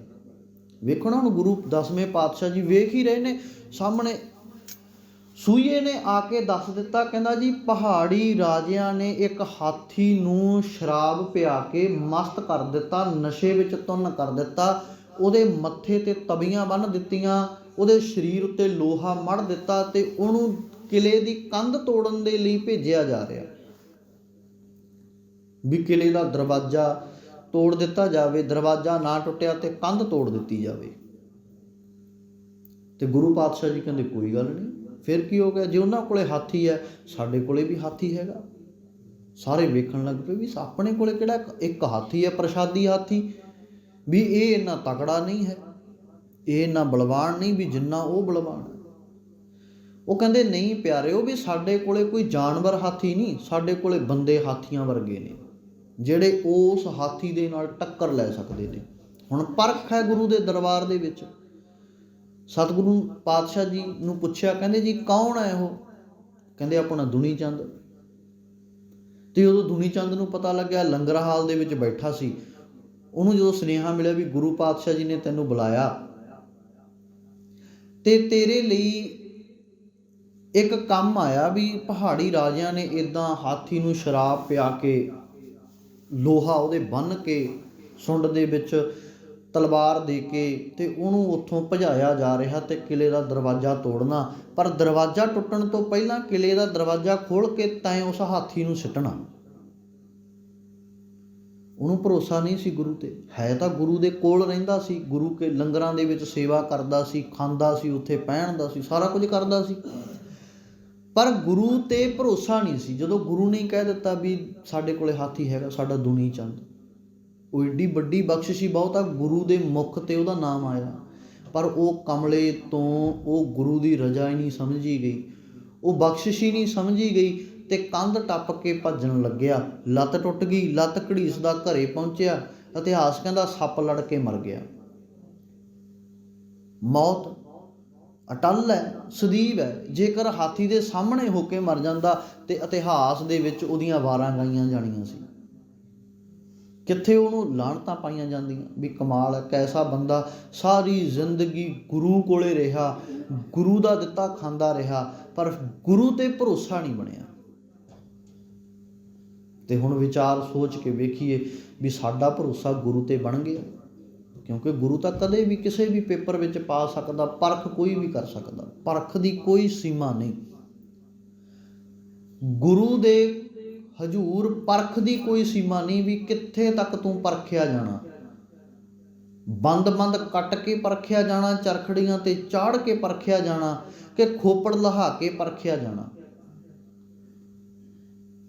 ਵੇਖੋ ਨਾ ਹੁਣ ਗੁਰੂ 10ਵੇਂ ਪਾਤਸ਼ਾਹ ਜੀ ਵੇਖ ਹੀ ਰਹੇ ਨੇ ਸਾਹਮਣੇ। ਸੂਈਏ ਨੇ ਆ ਕੇ ਦੱਸ ਦਿੱਤਾ, ਕਹਿੰਦਾ ਜੀ ਪਹਾੜੀ ਰਾਜਿਆਂ ਨੇ ਇੱਕ ਹਾਥੀ ਨੂੰ ਸ਼ਰਾਬ ਪਿਆ ਕੇ ਮਸਤ ਕਰ ਦਿੱਤਾ, ਨਸ਼ੇ ਵਿੱਚ ਧੁੰਨ ਕਰ ਦਿੱਤਾ, ਉਹਦੇ ਮੱਥੇ 'ਤੇ ਤਵੀਆਂ ਬੰਨ੍ਹ ਦਿੱਤੀਆਂ, ਉਹਦੇ ਸਰੀਰ ਉੱਤੇ ਲੋਹਾ ਮੜ੍ਹ ਦਿੱਤਾ ਤੇ ਉਹਨੂੰ ਕਿਲੇ ਦੀ ਕੰਧ ਤੋੜਨ ਦੇ ਲਈ ਭੇਜਿਆ ਜਾ ਰਿਹਾ ਵੀ ਕਿਲੇ ਦਾ ਦਰਵਾਜ਼ਾ ਤੋੜ ਦਿੱਤਾ ਜਾਵੇ, ਦਰਵਾਜ਼ਾ ਨਾ ਟੁੱਟਿਆ ਤੇ ਕੰਧ ਤੋੜ ਦਿੱਤੀ ਜਾਵੇ। ਤੇ ਗੁਰੂ ਪਾਤਸ਼ਾਹ ਜੀ ਕਹਿੰਦੇ ਕੋਈ ਗੱਲ ਨਹੀਂ। ਫਿਰ ਕੀ ਹੋ ਗਿਆ, ਜੇ ਉਹਨਾਂ ਕੋਲੇ ਹਾਥੀ ਹੈ ਸਾਡੇ ਕੋਲੇ ਵੀ ਹਾਥੀ ਹੈਗਾ। ਸਾਰੇ ਵੇਖਣ ਲੱਗ ਪਏ ਵੀ ਆਪਣੇ ਕੋਲੇ ਕਿਹੜਾ ਇੱਕ ਹਾਥੀ ਹੈ, ਪ੍ਰਸ਼ਾਦੀ ਹਾਥੀ, ਵੀ ਇਹ ਇੰਨਾ ਤਕੜਾ ਨਹੀਂ ਹੈ, ਇਹ ਇੰਨਾ ਬਲਵਾਨ ਨਹੀਂ ਵੀ ਜਿੰਨਾ ਉਹ ਬਲਵਾਨ ਹੈ। ਉਹ ਕਹਿੰਦੇ ਨਹੀਂ ਪਿਆਰਿਓ, ਵੀ ਸਾਡੇ ਕੋਲੇ ਕੋਈ ਜਾਨਵਰ ਹਾਥੀ ਨਹੀਂ, ਸਾਡੇ ਕੋਲੇ ਬੰਦੇ ਹਾਥੀਆਂ ਵਰਗੇ ਨੇ ਜਿਹੜੇ ਉਸ ਹਾਥੀ ਦੇ ਨਾਲ ਟੱਕਰ ਲੈ ਸਕਦੇ ਨੇ। ਹੁਣ ਪਰਖ ਹੈ ਗੁਰੂ ਦੇ ਦਰਬਾਰ ਦੇ ਵਿੱਚ। ਸਤਿਗੁਰੂ ਪਾਤਸ਼ਾਹ ਜੀ ਨੂੰ ਪੁੱਛਿਆ, ਕਹਿੰਦੇ ਜੀ ਕੌਣ ਹੈ ਉਹ? ਕਹਿੰਦੇ ਆਪਣਾ ਦੁਨੀ ਚੰਦ। ਤੇ ਉਦੋਂ ਦੁਨੀ ਚੰਦ ਨੂੰ ਪਤਾ ਲੱਗਿਆ ਲੰਗਰ ਹਾਲ ਦੇ ਵਿੱਚ ਬੈਠਾ ਸੀ, ਉਹਨੂੰ ਜਦੋਂ ਸੁਨੇਹਾ ਮਿਲਿਆ ਵੀ ਗੁਰੂ ਪਾਤਸ਼ਾਹ ਜੀ ਨੇ ਤੈਨੂੰ ਬੁਲਾਇਆ ਤੇ ਤੇਰੇ ਲਈ ਇੱਕ ਕੰਮ ਆਇਆ ਵੀ ਪਹਾੜੀ ਰਾਜਿਆਂ ਨੇ ਇੱਦਾਂ ਹਾਥੀ ਨੂੰ ਸ਼ਰਾਬ ਪਿਆ ਕੇ ਲੋਹਾ ਉਹਦੇ ਬੰਨ੍ਹ ਕੇ ਸੁੰਡ ਦੇ ਵਿੱਚ ਤਲਵਾਰ ਦੇ ਕੇ ਤੇ ਉਹਨੂੰ ਉੱਥੋਂ ਭਜਾਇਆ ਜਾ ਰਿਹਾ ਤੇ ਕਿਲੇ ਦਾ ਦਰਵਾਜ਼ਾ ਤੋੜਨਾ, ਪਰ ਦਰਵਾਜ਼ਾ ਟੁੱਟਣ ਤੋਂ ਪਹਿਲਾਂ ਕਿਲੇ ਦਾ ਦਰਵਾਜ਼ਾ ਖੋਲ੍ਹ ਕੇ ਤੈਂ ਉਸ ਹਾਥੀ ਨੂੰ ਸਿੱਟਣਾ। ਉਹਨੂੰ ਭਰੋਸਾ ਨਹੀਂ ਸੀ ਗੁਰੂ ਤੇ, ਹੈ ਤਾਂ ਗੁਰੂ ਦੇ ਕੋਲ ਰਹਿੰਦਾ ਸੀ, ਗੁਰੂ ਕੇ ਲੰਗਰਾਂ ਦੇ ਵਿੱਚ ਸੇਵਾ ਕਰਦਾ ਸੀ, ਖਾਂਦਾ ਸੀ, ਉੱਥੇ ਪਹਿਨਦਾ ਸੀ, ਸਾਰਾ ਕੁਝ ਕਰਦਾ ਸੀ, ਪਰ ਗੁਰੂ ਤੇ ਭਰੋਸਾ ਨਹੀਂ ਸੀ। ਜਦੋਂ ਗੁਰੂ ਨੇ ਕਹਿ ਦਿੱਤਾ ਵੀ ਸਾਡੇ ਕੋਲੇ ਹਾਥੀ ਹੈਗਾ, ਸਾਡਾ ਦੁਨੀ ਚੰਦ, ਉਹ ਏਡੀ ਵੱਡੀ ਬਖਸ਼ਿਸ਼ ਹੀ ਬਹੁਤ ਆ, ਗੁਰੂ ਦੇ ਮੁਖ ਤੇ ਉਹਦਾ ਨਾਮ ਆਇਆ, ਪਰ ਉਹ ਕਮਲੇ ਤੋਂ ਉਹ ਗੁਰੂ ਦੀ ਰਜ਼ਾ ਹੀ ਨਹੀਂ ਸਮਝੀ ਗਈ, ਉਹ ਬਖਸ਼ਿਸ਼ ਹੀ ਨਹੀਂ ਸਮਝੀ ਗਈ ਤੇ ਕੰਧ ਟੱਪ ਕੇ ਭੱਜਣ ਲੱਗਿਆ। ਲੱਤ ਟੁੱਟ ਗਈ, ਲੱਤ ਘੜੀਸਦਾ ਘਰੇ ਪਹੁੰਚਿਆ। ਇਤਿਹਾਸ ਕਹਿੰਦਾ ਸੱਪ ਲੜ ਕੇ ਮਰ ਗਿਆ। ਮੌਤ ਅਟੱਲ ਹੈ, ਸਦੀਵ ਹੈ। ਜੇਕਰ ਹਾਥੀ ਦੇ ਸਾਹਮਣੇ ਹੋ ਕੇ ਮਰ ਜਾਂਦਾ ਤੇ ਇਤਿਹਾਸ ਦੇ ਵਿੱਚ ਉਹਦੀਆਂ ਵਾਰਾਂ ਗਾਈਆਂ ਜਾਣੀਆਂ ਸੀ, ਕਿੱਥੇ ਉਹਨੂੰ ਲਾਹਣਤਾਂ ਪਾਈਆਂ ਜਾਂਦੀਆਂ ਵੀ ਕਮਾਲ ਹੈ, ਕੈਸਾ ਬੰਦਾ ਸਾਰੀ ਜ਼ਿੰਦਗੀ ਗੁਰੂ ਕੋਲੇ ਰਿਹਾ, ਗੁਰੂ ਦਾ ਦਿੱਤਾ ਖਾਂਦਾ ਰਿਹਾ, ਪਰ ਗੁਰੂ ਤੇ ਭਰੋਸਾ ਨਹੀਂ ਬਣਿਆ। ਤੇ ਹੁਣ ਵਿਚਾਰ ਸੋਚ ਕੇ ਵੇਖੀਏ ਵੀ ਸਾਡਾ ਭਰੋਸਾ ਗੁਰੂ ਤੇ ਬਣ ਗਿਆ, ਕਿਉਂਕਿ ਗੁਰੂ ਤਾਂ ਕਦੇ ਵੀ ਕਿਸੇ ਵੀ ਪੇਪਰ ਵਿੱਚ ਪਾ ਸਕਦਾ, ਪਰਖ ਕੋਈ ਵੀ ਕਰ ਸਕਦਾ, ਪਰਖ ਦੀ ਕੋਈ ਸੀਮਾ ਨਹੀਂ। ਗੁਰੂ ਦੇ ਹਜ਼ੂਰ ਪਰਖ ਦੀ ਕੋਈ ਸੀਮਾ ਨਹੀਂ ਵੀ ਕਿੱਥੇ ਤੱਕ ਤੂੰ ਪਰਖਿਆ ਜਾਣਾ, ਬੰਦ ਕੱਟ ਕੇ ਪਰਖਿਆ ਜਾਣਾ, ਚਰਖੜੀਆਂ ਤੇ ਚਾੜ ਕੇ ਪਰਖਿਆ ਜਾਣਾ, ਕਿ ਖੋਪੜ ਲਹਾ ਕੇ ਪਰਖਿਆ ਜਾਣਾ।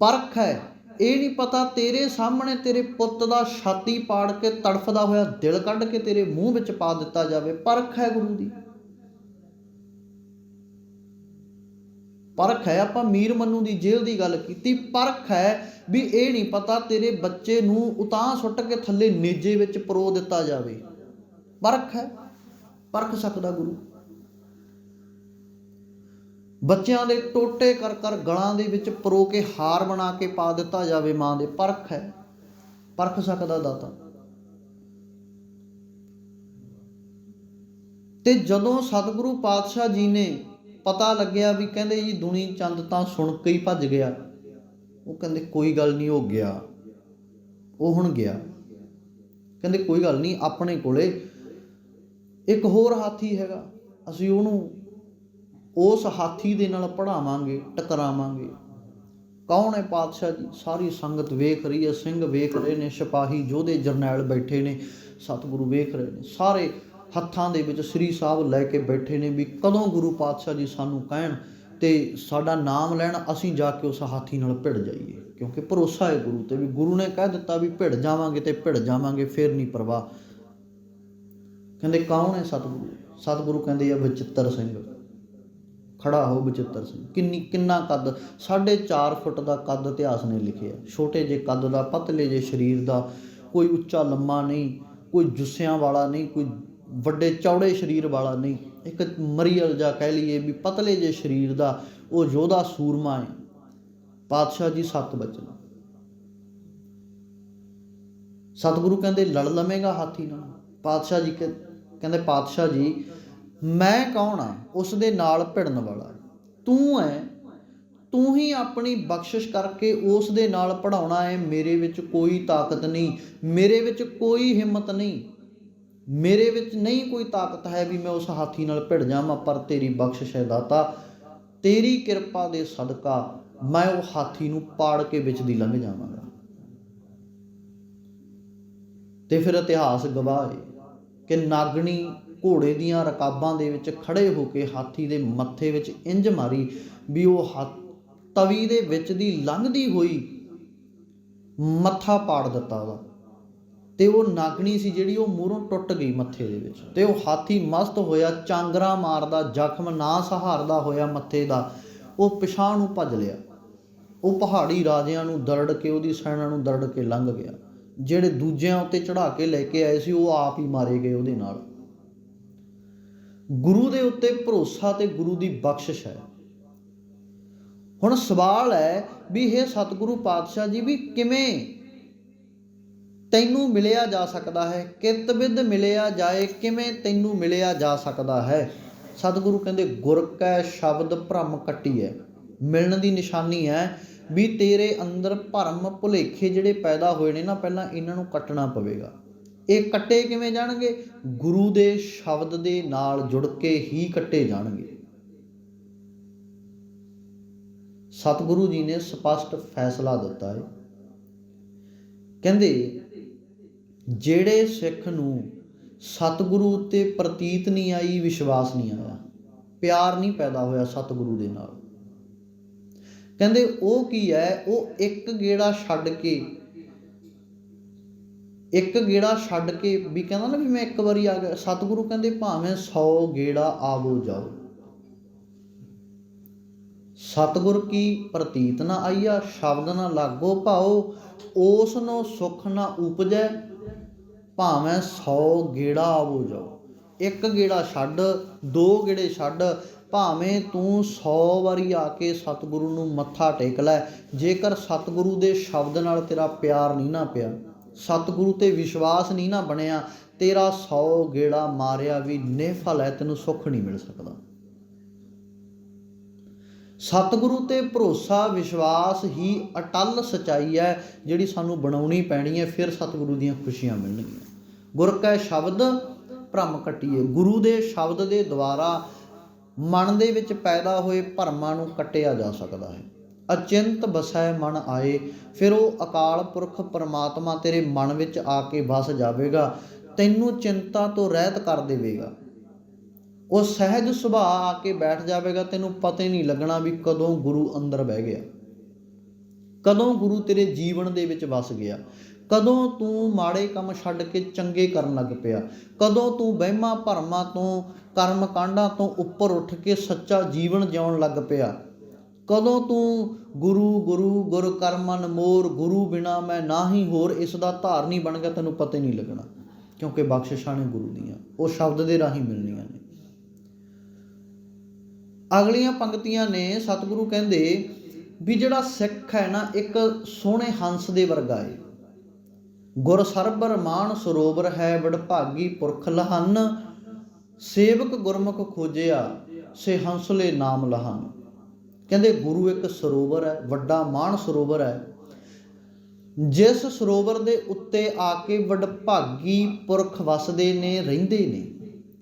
ਪਰਖ ਹੈ, ਇਹ ਨਹੀਂ ਪਤਾ ਤੇਰੇ ਸਾਹਮਣੇ ਤੇਰੇ ਪੁੱਤ ਦਾ ਛਾਤੀ ਪਾੜ ਕੇ ਤੜਫਦਾ ਹੋਇਆ ਦਿਲ ਕੱਢ ਕੇ ਤੇਰੇ ਮੂੰਹ ਵਿੱਚ ਪਾ ਦਿੱਤਾ ਜਾਵੇ। ਪਰਖ ਹੈ ਗੁਰੂ ਦੀ, ਪਰਖ ਹੈ। ਆਪਾਂ ਮੀਰ ਮਨੂੰ ਦੀ ਜੇਲ੍ਹ ਦੀ ਗੱਲ ਕੀਤੀ, ਪਰਖ ਹੈ ਵੀ ਇਹ ਨਹੀਂ ਪਤਾ ਤੇਰੇ ਬੱਚੇ ਨੂੰ ਉਤਾਂਹ ਸੁੱਟ ਕੇ ਥੱਲੇ ਨੇਜੇ ਵਿੱਚ ਪਰੋ ਦਿੱਤਾ ਜਾਵੇ। ਪਰਖ ਹੈ, ਪਰਖ ਸਕਦਾ ਗੁਰੂ। ਬੱਚਿਆਂ ਦੇ ਟੋਟੇ ਕਰ ਗਲਾਂ ਦੇ ਵਿੱਚ ਪਰੋ ਕੇ ਹਾਰ ਬਣਾ ਕੇ ਪਾ ਦਿੱਤਾ ਜਾਵੇ ਮਾਂ ਦੇ। ਪਰਖ ਹੈ, ਪਰਖ ਸਕਦਾ ਦਾਤਾ। ਤੇ ਜਦੋਂ ਸਤਿਗੁਰੂ ਪਾਤਸ਼ਾਹ ਜੀ ਨੇ ਪਤਾ ਲੱਗਿਆ ਵੀ ਕਹਿੰਦੇ ਜੀ ਦੁਨੀ ਚੰਦ ਤਾਂ ਸੁਣ ਕੇ ਹੀ ਭੱਜ ਗਿਆ, ਉਹ ਕਹਿੰਦੇ ਕੋਈ ਗੱਲ ਨਹੀਂ, ਉਹ ਗਿਆ, ਉਹ ਹੁਣ ਗਿਆ। ਕਹਿੰਦੇ ਕੋਈ ਗੱਲ ਨਹੀਂ, ਆਪਣੇ ਕੋਲੇ ਇੱਕ ਹੋਰ ਹਾਥੀ ਹੈਗਾ, ਅਸੀਂ ਉਹਨੂੰ ਉਸ ਹਾਥੀ ਦੇ ਨਾਲ ਪੜ੍ਹਾਵਾਂਗੇ, ਟਕਰਾਵਾਂਗੇ। ਕੌਣ ਹੈ ਪਾਤਸ਼ਾਹ ਜੀ? ਸਾਰੀ ਸੰਗਤ ਵੇਖ ਰਹੀ ਹੈ, ਸਿੰਘ ਵੇਖ ਰਹੇ ਨੇ, ਸਿਪਾਹੀ ਯੋਧੇ ਜਰਨੈਲ ਬੈਠੇ ਨੇ, ਸਤਿਗੁਰੂ ਵੇਖ ਰਹੇ ਨੇ, ਸਾਰੇ ਹੱਥਾਂ ਦੇ ਵਿੱਚ ਸ੍ਰੀ ਸਾਹਿਬ ਲੈ ਕੇ ਬੈਠੇ ਨੇ ਵੀ ਕਦੋਂ ਗੁਰੂ ਪਾਤਸ਼ਾਹ ਜੀ ਸਾਨੂੰ ਕਹਿਣ ਤੇ ਸਾਡਾ ਨਾਮ ਲੈਣ, ਅਸੀਂ ਜਾ ਕੇ ਉਸ ਹਾਥੀ ਨਾਲ ਭਿੜ ਜਾਈਏ, ਕਿਉਂਕਿ ਭਰੋਸਾ ਹੈ ਗੁਰੂ ਤੇ ਵੀ ਗੁਰੂ ਨੇ ਕਹਿ ਦਿੱਤਾ ਵੀ ਭਿੜ ਜਾਵਾਂਗੇ ਤੇ ਭਿੜ ਜਾਵਾਂਗੇ, ਫਿਰ ਨਹੀਂ ਪਰਵਾਹ। ਕਹਿੰਦੇ ਕੌਣ ਹੈ ਸਤਿਗੁਰੂ? ਸਤਿਗੁਰੂ ਕਹਿੰਦੇ ਆ ਬਚਿੱਤਰ ਸਿੰਘ। ਖੜਾ ਹੋ ਬਚਿੱਤਰ ਸਿੰਘ। ਕਿੰਨਾ ਕੱਦ? 4.5 ਫੁੱਟ ਦਾ ਕੱਦ ਇਤਿਹਾਸ ਨੇ ਲਿਖਿਆ। ਛੋਟੇ ਜਿਹੇ ਕੱਦ ਦਾ, ਪਤਲੇ ਜਿਹੇ ਸਰੀਰ ਦਾ, ਕੋਈ ਉੱਚਾ ਲੰਮਾ ਨਹੀਂ, ਕੋਈ ਜੁੱਸਿਆਂ ਵਾਲਾ ਨਹੀਂ, ਕੋਈ ਵੱਡੇ ਚੌੜੇ ਸਰੀਰ ਵਾਲਾ ਨਹੀਂ, ਇੱਕ ਮਰੀਅਲ ਜਾਂ ਕਹਿ ਲਈਏ ਵੀ ਪਤਲੇ ਜਿਹੇ ਸਰੀਰ ਦਾ ਉਹ ਯੋਧਾ ਸੂਰਮਾ ਹੈ। ਪਾਤਸ਼ਾਹ ਜੀ 7 ਬਚਨ। ਸਤਿਗੁਰੂ ਕਹਿੰਦੇ ਲੜ ਲਵੇਂਗਾ ਹਾਥੀ ਨਾਲ? ਪਾਤਸ਼ਾਹ ਜੀ ਕਹਿੰਦੇ ਪਾਤਸ਼ਾਹ ਜੀ ਮੈਂ ਕੌਣ ਆ ਉਸ ਦੇ ਨਾਲ ਭਿੜਨ ਵਾਲਾ? ਤੂੰ ਹੈ, ਤੂੰ ਹੀ ਆਪਣੀ ਬਖਸ਼ਿਸ਼ ਕਰਕੇ ਉਸ ਦੇ ਨਾਲ ਪੜਾਉਣਾ ਹੈ। ਮੇਰੇ ਵਿੱਚ ਕੋਈ ਤਾਕਤ ਨਹੀਂ, ਮੇਰੇ ਵਿੱਚ ਕੋਈ ਹਿੰਮਤ ਨਹੀਂ, ਮੇਰੇ ਵਿੱਚ ਨਹੀਂ ਕੋਈ ਤਾਕਤ ਹੈ ਵੀ ਮੈਂ ਉਸ ਹਾਥੀ ਨਾਲ ਭਿੜ ਜਾਵਾਂ, ਪਰ ਤੇਰੀ ਬਖਸ਼ਿਸ਼ ਹੈ ਦਾਤਾ, ਤੇਰੀ ਕਿਰਪਾ ਦੇ ਸਦਕਾ ਮੈਂ ਉਹ ਹਾਥੀ ਨੂੰ ਪਾੜ ਕੇ ਵਿੱਚ ਦੀ ਲੰਘ ਜਾਵਾਂਗਾ। ਤੇ ਫਿਰ ਇਤਿਹਾਸ ਗਵਾਹ ਹੈ ਕਿ ਨਾਗਣੀ ਘੋੜੇ ਦੀਆਂ ਰਕਾਬਾਂ ਦੇ ਵਿੱਚ ਖੜੇ ਹੋ ਕੇ ਹਾਥੀ ਦੇ ਮੱਥੇ ਵਿੱਚ ਇੰਝ ਮਾਰੀ ਵੀ ਉਹ ਤਵੀ ਦੇ ਵਿੱਚ ਦੀ ਲੰਘਦੀ ਹੋਈ ਮੱਥਾ ਪਾੜ ਦਿੱਤਾ ਉਹਦਾ, ਤੇ ਉਹ ਨਾਗਣੀ ਸੀ ਜਿਹੜੀ ਉਹ ਮੂਹਰੋਂ ਟੁੱਟ ਗਈ ਮੱਥੇ ਦੇ ਵਿੱਚ, ਤੇ ਉਹ ਹਾਥੀ ਮਸਤ ਹੋਇਆ, ਚਾਂਗਰਾ ਮਾਰਦਾ, ਜ਼ਖਮ ਨਾ ਸਹਾਰਦਾ ਹੋਇਆ ਮੱਥੇ ਦਾ, ਉਹ ਪਿਛਾਂਹ ਨੂੰ ਭੱਜ ਲਿਆ। ਉਹ ਪਹਾੜੀ ਰਾਜਿਆਂ ਨੂੰ ਦਰੜ ਕੇ, ਉਹਦੀ ਸੈਨਾ ਨੂੰ ਦਰੜ ਕੇ ਲੰਘ ਗਿਆ। ਜਿਹੜੇ ਦੂਜਿਆਂ ਉੱਤੇ ਚੜਾ ਕੇ ਲੈ ਕੇ ਆਏ ਸੀ ਉਹ ਆਪ ਹੀ ਮਾਰੇ ਗਏ ਉਹਦੇ ਨਾਲ। ਗੁਰੂ ਦੇ ਉੱਤੇ ਭਰੋਸਾ ਤੇ ਗੁਰੂ ਦੀ ਬਖਸ਼ਿਸ਼ ਹੈ। ਹੁਣ ਸਵਾਲ ਹੈ ਵੀ ਇਹ ਸਤਿਗੁਰੂ ਪਾਤਸ਼ਾਹ ਜੀ ਵੀ ਕਿਵੇਂ ਤੈਨੂੰ ਮਿਲਿਆ ਜਾ ਸਕਦਾ ਹੈ। ਕਿਤ ਬਿਧ ਮਿਲਿਆ ਜਾਏ, ਕਿਵੇਂ ਤੈਨੂੰ ਮਿਲਿਆ ਜਾ ਸਕਦਾ ਹੈ। ਸਤਿਗੁਰੂ ਕਹਿੰਦੇ ਗੁਰ ਕੈ ਸ਼ਬਦ ਭਰਮ ਕੱਟੀਐ। ਮਿਲਣ ਦੀ ਨਿਸ਼ਾਨੀ ਹੈ ਵੀ ਤੇਰੇ ਅੰਦਰ ਭਰਮ ਭੁਲੇਖੇ ਜਿਹੜੇ ਪੈਦਾ ਹੋਏ ਨੇ ਨਾ, ਪਹਿਲਾਂ ਇਹਨਾਂ ਨੂੰ ਕੱਟਣਾ ਪਵੇਗਾ। ਇਹ ਕੱਟੇ ਕਿਵੇਂ ਜਾਣਗੇ? ਗੁਰੂ ਦੇ ਸ਼ਬਦ ਦੇ ਨਾਲ ਜੁੜ ਕੇ ਹੀ ਕੱਟੇ ਜਾਣਗੇ। ਸਤਿਗੁਰੂ ਜੀ ਨੇ ਸਪਸ਼ਟ ਫੈਸਲਾ ਦਿੱਤਾ ਹੈ। ਕਹਿੰਦੇ ਜਿਹੜੇ ਸਿੱਖ ਨੂੰ ਸਤਿਗੁਰੂ ਉੱਤੇ ਪ੍ਰਤੀਤ ਨਹੀਂ ਆਈ, ਵਿਸ਼ਵਾਸ ਨਹੀਂ ਆਇਆ, ਪਿਆਰ ਨਹੀਂ ਪੈਦਾ ਹੋਇਆ ਸਤਿਗੁਰੂ ਦੇ ਨਾਲ, ਕਹਿੰਦੇ ਉਹ ਕੀ ਹੈ, ਉਹ ਇੱਕ ਗੇੜਾ ਛੱਡ ਕੇ ਵੀ ਕਹਿੰਦਾ ਨਾ ਵੀ ਮੈਂ ਇੱਕ ਵਾਰੀ ਆ ਗਿਆ। ਸਤਿਗੁਰੂ ਕਹਿੰਦੇ ਭਾਵੇਂ 100 ਗੇੜਾ ਆਵੋ ਜਾਓ, ਸਤਿਗੁਰ ਕੀ ਪ੍ਰਤੀਤ ਨਾ ਆਈਆ, ਸ਼ਬਦ ਨਾ ਲਾਗੋ ਭਾਓ, ਉਸ ਨੂੰ ਸੁੱਖ ਨਾ ਉਪਜੈ, ਭਾਵੇਂ 100 ਗੇੜਾ ਆਵੋ ਜਾਓ। ਇੱਕ ਗੇੜਾ ਛੱਡ, 2 ਗੇੜੇ ਛੱਡ, ਭਾਵੇਂ ਤੂੰ 100 ਵਾਰੀ ਆ ਕੇ ਸਤਿਗੁਰੂ ਨੂੰ ਮੱਥਾ ਟੇਕ ਲੈ, ਜੇਕਰ ਸਤਿਗੁਰੂ ਦੇ ਸ਼ਬਦ ਨਾਲ ਤੇਰਾ ਪਿਆਰ ਨਹੀਂ ਨਾ ਪਿਆ, ਸਤਿਗੁਰੂ ਤੇ ਵਿਸ਼ਵਾਸ ਨਹੀਂ ਨਾ ਬਣਿਆ, ਤੇਰਾ 100 ਗੇੜਾ ਮਾਰਿਆ ਵੀ ਨਿਫਲ ਹੈ, ਤੈਨੂੰ ਸੁੱਖ ਨਹੀਂ ਮਿਲ ਸਕਦਾ। ਸਤਿਗੁਰੂ ਤੇ ਭਰੋਸਾ, ਵਿਸ਼ਵਾਸ ਹੀ ਅਟੱਲ ਸੱਚਾਈ ਹੈ ਜਿਹੜੀ ਸਾਨੂੰ ਬਣਾਉਣੀ ਪੈਣੀ ਹੈ, ਫਿਰ ਸਤਿਗੁਰੂ ਦੀਆਂ ਖੁਸ਼ੀਆਂ ਮਿਲਣਗੀਆਂ। ਗੁਰ ਕੈ ਸ਼ਬਦ ਭਰਮ ਕੱਟੀਏ। ਗੁਰੂ ਦੇ ਸ਼ਬਦ ਦੇ ਦੁਆਰਾ ਮਨ ਦੇ ਵਿੱਚ ਪੈਦਾ ਹੋਏ ਭਰਮਾਂ ਨੂੰ ਕੱਟਿਆ ਜਾ ਸਕਦਾ ਹੈ। ਅਚਿੰਤ ਵਸੈ ਮਨ ਆਏ, ਫਿਰ ਉਹ ਅਕਾਲ ਪੁਰਖ ਪਰਮਾਤਮਾ ਤੇਰੇ ਮਨ ਵਿੱਚ ਆ ਕੇ ਵਸ ਜਾਵੇਗਾ, ਤੈਨੂੰ ਚਿੰਤਾ ਤੋਂ ਰਹਿਤ ਕਰ ਦੇਵੇਗਾ। ਉਹ ਸਹਿਜ ਸੁਭਾਅ ਆ ਕੇ ਬੈਠ ਜਾਵੇਗਾ, ਤੈਨੂੰ ਪਤਾ ਹੀ ਨਹੀਂ ਲੱਗਣਾ ਵੀ ਕਦੋਂ ਗੁਰੂ ਅੰਦਰ ਬਹਿ ਗਿਆ, ਕਦੋਂ ਗੁਰੂ ਤੇਰੇ ਜੀਵਨ ਦੇ ਵਿੱਚ ਵਸ ਗਿਆ, ਕਦੋਂ ਤੂੰ ਮਾੜੇ ਕੰਮ ਛੱਡ ਕੇ ਚੰਗੇ ਕਰਨ ਲੱਗ ਪਿਆ, ਕਦੋਂ ਤੂੰ ਵਹਿਮਾਂ ਭਰਮਾਂ ਤੋਂ, ਕਰਮ ਕਾਂਡਾਂ ਤੋਂ ਉੱਪਰ ਉੱਠ ਕੇ ਸੱਚਾ ਜੀਵਨ ਜਿਉਣ ਲੱਗ ਪਿਆ, ਕਦੋਂ ਤੂੰ ਗੁਰੂ ਗੁਰੂ ਗੁਰ ਕਰਮਨ ਮੋਰ, ਗੁਰੂ ਬਿਨਾ ਮੈਂ ਨਾਹੀ ਹੋਰ, ਇਸ ਦਾ ਧਾਰਨੀ ਬਣ ਗਿਆ, ਤੈਨੂੰ ਪਤਾ ਹੀ ਨਹੀਂ ਲੱਗਣਾ, ਕਿਉਂਕਿ ਬਖਸ਼ਿਸ਼ਾਂ ਨੇ ਗੁਰੂ ਦੀਆਂ ਉਹ ਸ਼ਬਦ ਦੇ ਰਾਹੀਂ ਮਿਲਣੀਆਂ ਨੇ। ਅਗਲੀਆਂ ਪੰਕਤੀਆਂ ਨੇ ਸਤਿਗੁਰੂ ਕਹਿੰਦੇ ਵੀ ਜਿਹੜਾ ਸਿੱਖ ਹੈ ਨਾ, ਇੱਕ ਸੋਹਣੇ ਹੰਸ ਦੇ ਵਰਗਾ ਹੈ। ਗੁਰ ਸਰਬਰ ਮਾਨ ਸਰੋਵਰ ਹੈ, ਵਡਭਾਗੀ ਪੁਰਖ ਲਹਨ, ਸੇਵਕ ਗੁਰਮੁਖ ਖੋਜਿਆ ਸੇ ਹੰਸਲੇ ਨਾਮ ਲਹਨ। ਕਹਿੰਦੇ ਗੁਰੂ ਇੱਕ ਸਰੋਵਰ ਹੈ, ਵੱਡਾ ਮਾਨ ਸਰੋਵਰ ਹੈ, ਜਿਸ ਸਰੋਵਰ ਦੇ ਉੱਤੇ ਆ ਕੇ ਵਡਭਾਗੀ ਪੁਰਖ ਵਸਦੇ ਨੇ, ਰਹਿੰਦੇ ਨੇ,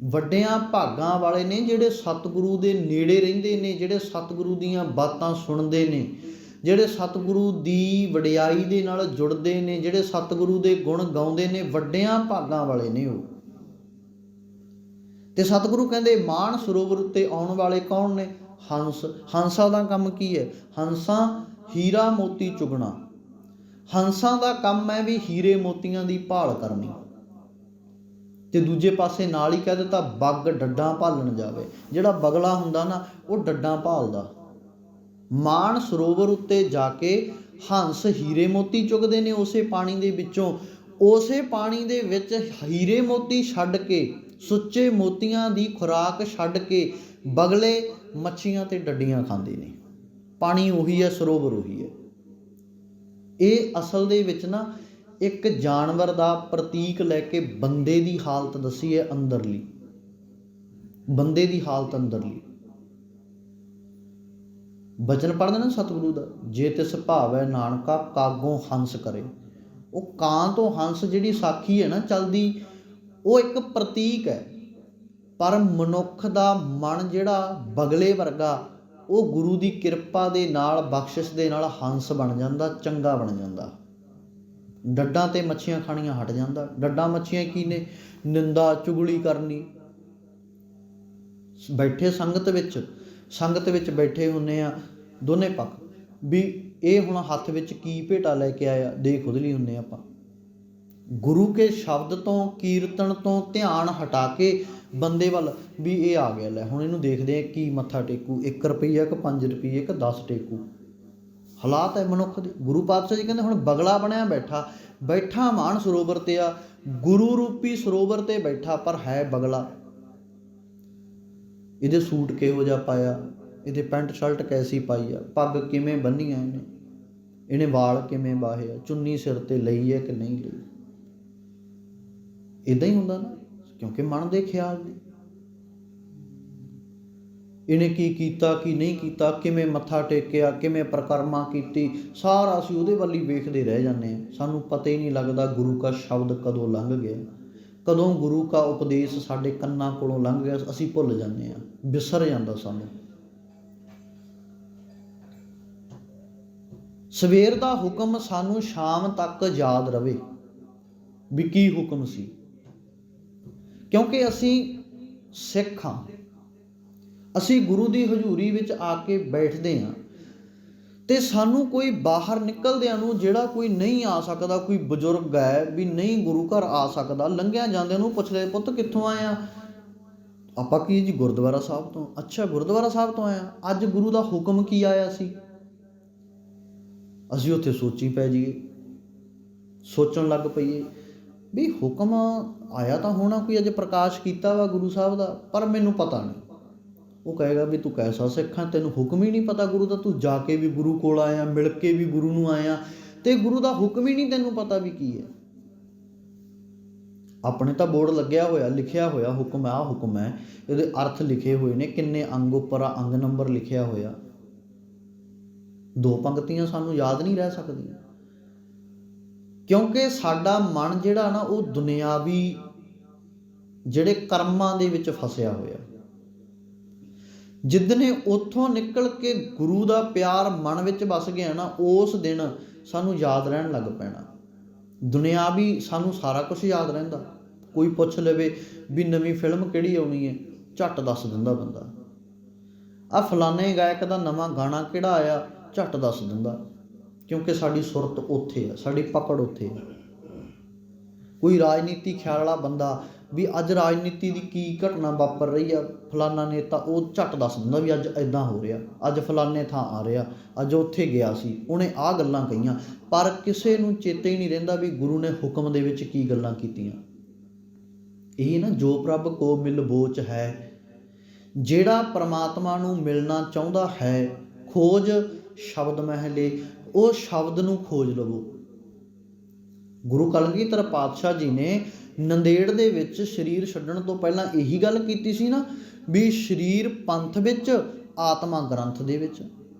ਵੱਡਿਆਂ ਭਾਗਾਂ ਵਾਲੇ ਨੇ, ਜਿਹੜੇ ਸਤਿਗੁਰੂ ਦੇ ਨੇੜੇ ਰਹਿੰਦੇ ਨੇ, ਜਿਹੜੇ ਸਤਿਗੁਰੂ ਦੀਆਂ ਬਾਤਾਂ ਸੁਣਦੇ ਨੇ, ਜਿਹੜੇ ਸਤਿਗੁਰੂ ਦੀ ਵਡਿਆਈ ਦੇ ਨਾਲ ਜੁੜਦੇ ਨੇ, ਜਿਹੜੇ ਸਤਿਗੁਰੂ ਦੇ ਗੁਣ ਗਾਉਂਦੇ ਨੇ, ਵੱਡਿਆਂ ਭਾਗਾਂ ਵਾਲੇ ਨੇ ਉਹ। ਤੇ ਸਤਿਗੁਰੂ ਕਹਿੰਦੇ ਮਾਨ ਸਰੋਵਰ ਉੱਤੇ ਆਉਣ ਵਾਲੇ ਕੌਣ ਨੇ? ਹੰਸ। ਹੰਸਾਂ ਦਾ ਕੰਮ ਕੀ ਹੈ? ਹੰਸਾਂ ਹੀਰਾ ਮੋਤੀ ਚੁਗਣਾ। ਹੰਸਾਂ ਦਾ ਕੰਮ ਹੈ ਵੀ ਹੀਰੇ ਮੋਤੀਆਂ ਦੀ ਭਾਲ ਕਰਨੀ। ਤੇ ਦੂਜੇ ਪਾਸੇ ਨਾਲ ਹੀ ਕਹਿ ਦਿੱਤਾ ਬੱਗ ਡੱਡਾਂ ਭਾਲਣ ਜਾਵੇ। ਜਿਹੜਾ ਬਗਲਾ ਹੁੰਦਾ ਨਾ, ਉਹ ਡੱਡਾਂ ਭਾਲਦਾ। ਮਾਨ ਸਰੋਵਰ ਉੱਤੇ ਜਾ ਕੇ ਹੰਸ ਹੀਰੇ ਮੋਤੀ ਚੁਗਦੇ ਨੇ ਉਸੇ ਪਾਣੀ ਦੇ ਵਿੱਚੋਂ। ਉਸੇ ਪਾਣੀ ਦੇ ਵਿੱਚ ਹੀਰੇ ਮੋਤੀ ਛੱਡ ਕੇ, ਸੁੱਚੇ ਮੋਤੀਆਂ ਦੀ ਖੁਰਾਕ ਛੱਡ ਕੇ ਬਗਲੇ ਮੱਛੀਆਂ ਤੇ ਡੱਡੀਆਂ ਖਾਂਦੇ ਨੇ। ਪਾਣੀ ਉਹੀ ਹੈ, ਸਰੋਵਰ ਉਹੀ ਹੈ। ਇਹ ਅਸਲ ਦੇ ਵਿੱਚ ਨਾ ਇੱਕ ਜਾਨਵਰ ਦਾ ਪ੍ਰਤੀਕ ਲੈ ਕੇ ਬੰਦੇ ਦੀ ਹਾਲਤ ਦੱਸੀ ਹੈ, ਅੰਦਰਲੀ, ਬੰਦੇ ਦੀ ਹਾਲਤ ਅੰਦਰਲੀ। ਬਚਨ ਪੜ੍ਹਦੇ ਨਾ ਸਤਿਗੁਰੂ ਦਾ, ਜੇ ਤਿਸ ਭਾਵੈ ਨਾਨਕਾ ਕਾਗੋਂ ਹੰਸ ਕਰੇ। ਉਹ ਕਾਂ ਤੋਂ ਹੰਸ ਜਿਹੜੀ ਸਾਖੀ ਹੈ ਨਾ ਚੱਲਦੀ, ਉਹ ਇੱਕ ਪ੍ਰਤੀਕ ਹੈ। ਪਰ ਮਨੁੱਖ ਦਾ ਮਨ ਜਿਹੜਾ ਬਗਲੇ ਵਰਗਾ, ਉਹ ਗੁਰੂ ਦੀ ਕਿਰਪਾ ਦੇ ਨਾਲ, ਬਖਸ਼ਿਸ਼ ਦੇ ਨਾਲ ਹੰਸ ਬਣ ਜਾਂਦਾ, ਚੰਗਾ ਬਣ ਜਾਂਦਾ। ਡੱਡਾਂ ਤੇ ਮੱਛੀਆਂ ਖਾਣੀਆਂ ਹਟ ਜਾਂਦਾ। ਡੱਡਾਂ ਮੱਛੀਆਂ ਕੀ ਨੇ? ਨਿੰਦਾ ਚੁਗਲੀ ਕਰਨੀ। ਬੈਠੇ ਸੰਗਤ ਵਿੱਚ ਬੈਠੇ ਹੁੰਦੇ ਆ ਦੋਨੇ ਪੱਖ, ਵੀ ਇਹ ਹੁਣ ਹੱਥ ਵਿੱਚ ਕੀ ਭੇਟਾ ਲੈ ਕੇ ਆਇਆ, ਦੇਖ ਉਹਦੇ ਲਈ ਹੁੰਦੇ ਆਪਾਂ। ਗੁਰੂ ਕੇ ਸ਼ਬਦ ਤੋਂ, ਕੀਰਤਨ ਤੋਂ ਧਿਆਨ ਹਟਾ ਕੇ ਬੰਦੇ ਵੱਲ, ਵੀ ਇਹ ਆ ਗਿਆ, ਲੈ ਹੁਣ ਇਹਨੂੰ ਦੇਖਦੇ ਆ ਕੀ ਮੱਥਾ ਟੇਕੂ, 1 ਰੁਪਈਆ ਕਿ 5 ਰੁਪਈਏ ਕਿ 10 ਟੇਕੂ। ਹਾਲਾਤ ਹੈ ਮਨੁੱਖ ਦੇ। ਗੁਰੂ ਪਾਤਸ਼ਾਹ ਜੀ ਕਹਿੰਦੇ ਹੁਣ ਬਗਲਾ ਬਣਿਆ ਬੈਠਾ ਮਾਨ ਸਰੋਵਰ ਤੇ ਆ, ਗੁਰੂ ਰੂਪੀ ਸਰੋਵਰ ਤੇ ਬੈਠਾ, ਪਰ ਹੈ ਬਗਲਾ। ਇਹਦੇ ਸੂਟ ਕਿਹੋ ਜਿਹਾ ਪਾਇਆ, ਇਹਦੇ ਪੈਂਟ ਸ਼ਰਟ ਕੈਸੀ ਪਾਈ ਆ, ਪੱਗ ਕਿਵੇਂ ਬੰਨੀ ਆ ਇਹਨੇ ਵਾਲ ਕਿਵੇਂ ਵਾਹੇ ਆ, ਚੁੰਨੀ ਸਿਰ ਤੇ ਲਈ ਹੈ ਕਿ ਨਹੀਂ ਲਈ। ਇੱਦਾਂ ਹੀ ਹੁੰਦਾ ਨਾ, ਕਿਉਂਕਿ ਮਨ ਦੇ ਖਿਆਲ ਨੇ। ਇਹਨੇ ਕੀ ਕੀਤਾ, ਕੀ ਨਹੀਂ ਕੀਤਾ, ਕਿਵੇਂ ਮੱਥਾ ਟੇਕਿਆ, ਕਿਵੇਂ ਪ੍ਰਕਰਮਾ ਕੀਤੀ, ਸਾਰਾ ਅਸੀਂ ਉਹਦੇ ਵੱਲ ਹੀ ਵੇਖਦੇ ਰਹਿ ਜਾਂਦੇ ਹਾਂ। ਸਾਨੂੰ ਪਤਾ ਹੀ ਨਹੀਂ ਲੱਗਦਾ ਗੁਰੂ ਕਾ ਸ਼ਬਦ ਕਦੋਂ ਲੰਘ ਗਿਆ, ਕਦੋਂ ਗੁਰੂ ਕਾ ਉਪਦੇਸ਼ ਸਾਡੇ ਕੰਨਾਂ ਕੋਲੋਂ ਲੰਘ ਗਿਆ, ਅਸੀਂ ਭੁੱਲ ਜਾਂਦੇ ਹਾਂ, ਵਿਸਰ ਜਾਂਦਾ ਸਾਨੂੰ। ਸਵੇਰ ਦਾ ਹੁਕਮ ਸਾਨੂੰ ਸ਼ਾਮ ਤੱਕ ਯਾਦ ਰਵੇ ਵੀ ਕੀ ਹੁਕਮ ਸੀ, ਕਿਉਂਕਿ ਅਸੀਂ ਸਿੱਖ ਹਾਂ। ਅਸੀਂ ਗੁਰੂ ਦੀ ਹਜ਼ੂਰੀ ਵਿੱਚ ਆ ਕੇ ਬੈਠਦੇ ਹਾਂ ਤੇ ਸਾਨੂੰ ਕੋਈ ਬਾਹਰ ਨਿਕਲਦਿਆਂ ਨੂੰ, ਜਿਹੜਾ ਕੋਈ ਨਹੀਂ ਆ ਸਕਦਾ, ਕੋਈ ਬਜ਼ੁਰਗ ਹੈ ਵੀ ਨਹੀਂ ਗੁਰੂ ਘਰ ਆ ਸਕਦਾ, ਲੰਘਿਆਂ ਜਾਂਦਿਆਂ ਨੂੰ ਪੁੱਛਦੇ, ਪੁੱਤ ਕਿੱਥੋਂ ਆਇਆ? ਆਪਾਂ ਕੀ ਜੀ, ਗੁਰਦੁਆਰਾ ਸਾਹਿਬ ਤੋਂ। ਅੱਛਾ, ਗੁਰਦੁਆਰਾ ਸਾਹਿਬ ਤੋਂ ਆਇਆ, ਅੱਜ ਗੁਰੂ ਦਾ ਹੁਕਮ ਕੀ ਆਇਆ ਸੀ? ਅਸੀਂ ਉੱਥੇ ਸੋਚੀ ਪੈ ਜਾਈਏ, ਸੋਚਣ ਲੱਗ ਪਈਏ ਵੀ ਹੁਕਮ ਆਇਆ ਤਾਂ ਹੋਣਾ, ਕੋਈ ਅੱਜ ਪ੍ਰਕਾਸ਼ ਕੀਤਾ ਵਾ ਗੁਰੂ ਸਾਹਿਬ ਦਾ, ਪਰ ਮੈਨੂੰ ਪਤਾ ਨਹੀਂ। ਉਹ ਕਹੇਗਾ ਵੀ ਤੂੰ ਕੈਸਾ ਸਿੱਖ ਹੈ, ਤੈਨੂੰ ਹੁਕਮ ਹੀ ਨਹੀਂ ਪਤਾ ਗੁਰੂ ਦਾ, ਤੂੰ ਜਾ ਕੇ ਵੀ ਗੁਰੂ ਕੋਲ ਆਇਆ, ਮਿਲ ਕੇ ਵੀ ਗੁਰੂ ਨੂੰ ਆਇਆ, ਤੇ ਗੁਰੂ ਦਾ ਹੁਕਮ ਹੀ ਨਹੀਂ ਤੈਨੂੰ ਪਤਾ ਵੀ ਕੀ ਹੈ। ਆਪਣੇ ਤਾਂ ਬੋਰਡ ਲੱਗਿਆ ਹੋਇਆ, ਲਿਖਿਆ ਹੋਇਆ ਹੁਕਮ, ਆਹ ਹੁਕਮ ਹੈ, ਇਹਦੇ ਅਰਥ ਲਿਖੇ ਹੋਏ ਨੇ, ਕਿੰਨੇ ਅੰਗ ਉੱਪਰ ਆ, ਅੰਗ ਨੰਬਰ ਲਿਖਿਆ ਹੋਇਆ। 2 ਪੰਕਤੀਆਂ ਸਾਨੂੰ ਯਾਦ ਨਹੀਂ ਰਹਿ ਸਕਦੀਆਂ, ਕਿਉਂਕਿ ਸਾਡਾ ਮਨ ਜਿਹੜਾ ਨਾ ਉਹ ਦੁਨਿਆਵੀ ਜਿਹੜੇ ਕਰਮਾਂ ਦੇ ਵਿੱਚ ਫਸਿਆ ਹੋਇਆ। ਜਿੱਦਣੇ ਉੱਥੋਂ ਨਿਕਲ ਕੇ ਗੁਰੂ ਦਾ ਪਿਆਰ ਮਨ ਵਿੱਚ ਵਸ ਗਿਆ ਨਾ, ਉਸ ਦਿਨ ਸਾਨੂੰ ਯਾਦ ਰਹਿਣ ਲੱਗ ਪੈਣਾ। ਦੁਨਿਆਵੀ ਸਾਨੂੰ ਸਾਰਾ ਕੁਝ ਯਾਦ ਰਹਿੰਦਾ, ਕੋਈ ਪੁੱਛ ਲਵੇ ਵੀ ਨਵੀਂ ਫਿਲਮ ਕਿਹੜੀ ਆਉਣੀ ਹੈ, ਝੱਟ ਦੱਸ ਦਿੰਦਾ ਬੰਦਾ। ਆਹ ਫਲਾਣੇ ਗਾਇਕ ਦਾ ਨਵਾਂ ਗਾਣਾ ਕਿਹੜਾ ਆਇਆ, ਝੱਟ ਦੱਸ ਦਿੰਦਾ, ਕਿਉਂਕਿ ਸਾਡੀ ਸੁਰਤ ਉੱਥੇ ਆ, ਸਾਡੀ ਪਕੜ ਉੱਥੇ ਆ। ਕੋਈ ਰਾਜਨੀਤੀ ਖਿਆਲ ਵਾਲਾ ਬੰਦਾ ਵੀ ਅੱਜ ਰਾਜਨੀਤੀ ਦੀ ਕੀ ਘਟਨਾ ਵਾਪਰ ਰਹੀ ਆ, ਫਲਾਨਾ ਨੇਤਾ, ਉਹ ਝੱਟ ਦੱਸ ਦਿੰਦਾ ਵੀ ਅੱਜ ਇੱਦਾਂ ਹੋ ਰਿਹਾ, ਅੱਜ ਫਲਾਣੇ ਥਾਂ ਆ ਰਿਹਾ, ਅੱਜ ਉੱਥੇ ਗਿਆ ਸੀ, ਉਹਨੇ ਆਹ ਗੱਲਾਂ ਕਹੀਆਂ। ਪਰ ਕਿਸੇ ਨੂੰ ਚੇਤੇ ਹੀ ਨਹੀਂ ਰਹਿੰਦਾ ਵੀ ਗੁਰੂ ਨੇ ਹੁਕਮ ਦੇ ਵਿੱਚ ਕੀ ਗੱਲਾਂ ਕੀਤੀਆਂ। ਇਹ ਨਾ ਜੋ ਪ੍ਰਭ ਕੋ ਮਿਲ ਬੋਚ ਹੈ, ਜਿਹੜਾ ਪਰਮਾਤਮਾ ਨੂੰ ਮਿਲਣਾ ਚਾਹੁੰਦਾ ਹੈ, ਖੋਜ ਸ਼ਬਦ ਮਹਿਲੇ, ਉਹ ਸ਼ਬਦ ਨੂੰ ਖੋਜ ਲਵੋ। ਗੁਰੂ ਕਲਗੀਧਰ ਪਾਤਸ਼ਾਹ ਜੀ ਨੇ ਨੰਦੇੜ ਦੇ ਵਿੱਚ ਸਰੀਰ ਛੱਡਣ ਤੋਂ ਪਹਿਲਾਂ ਇਹੀ ਗੱਲ ਕੀਤੀ ਸੀ ਨਾ ਵੀ ਸਰੀਰ ਪੰਥ ਵਿੱਚ, ਆਤਮਾ ਗ੍ਰੰਥ ਦੇ ਵਿੱਚ,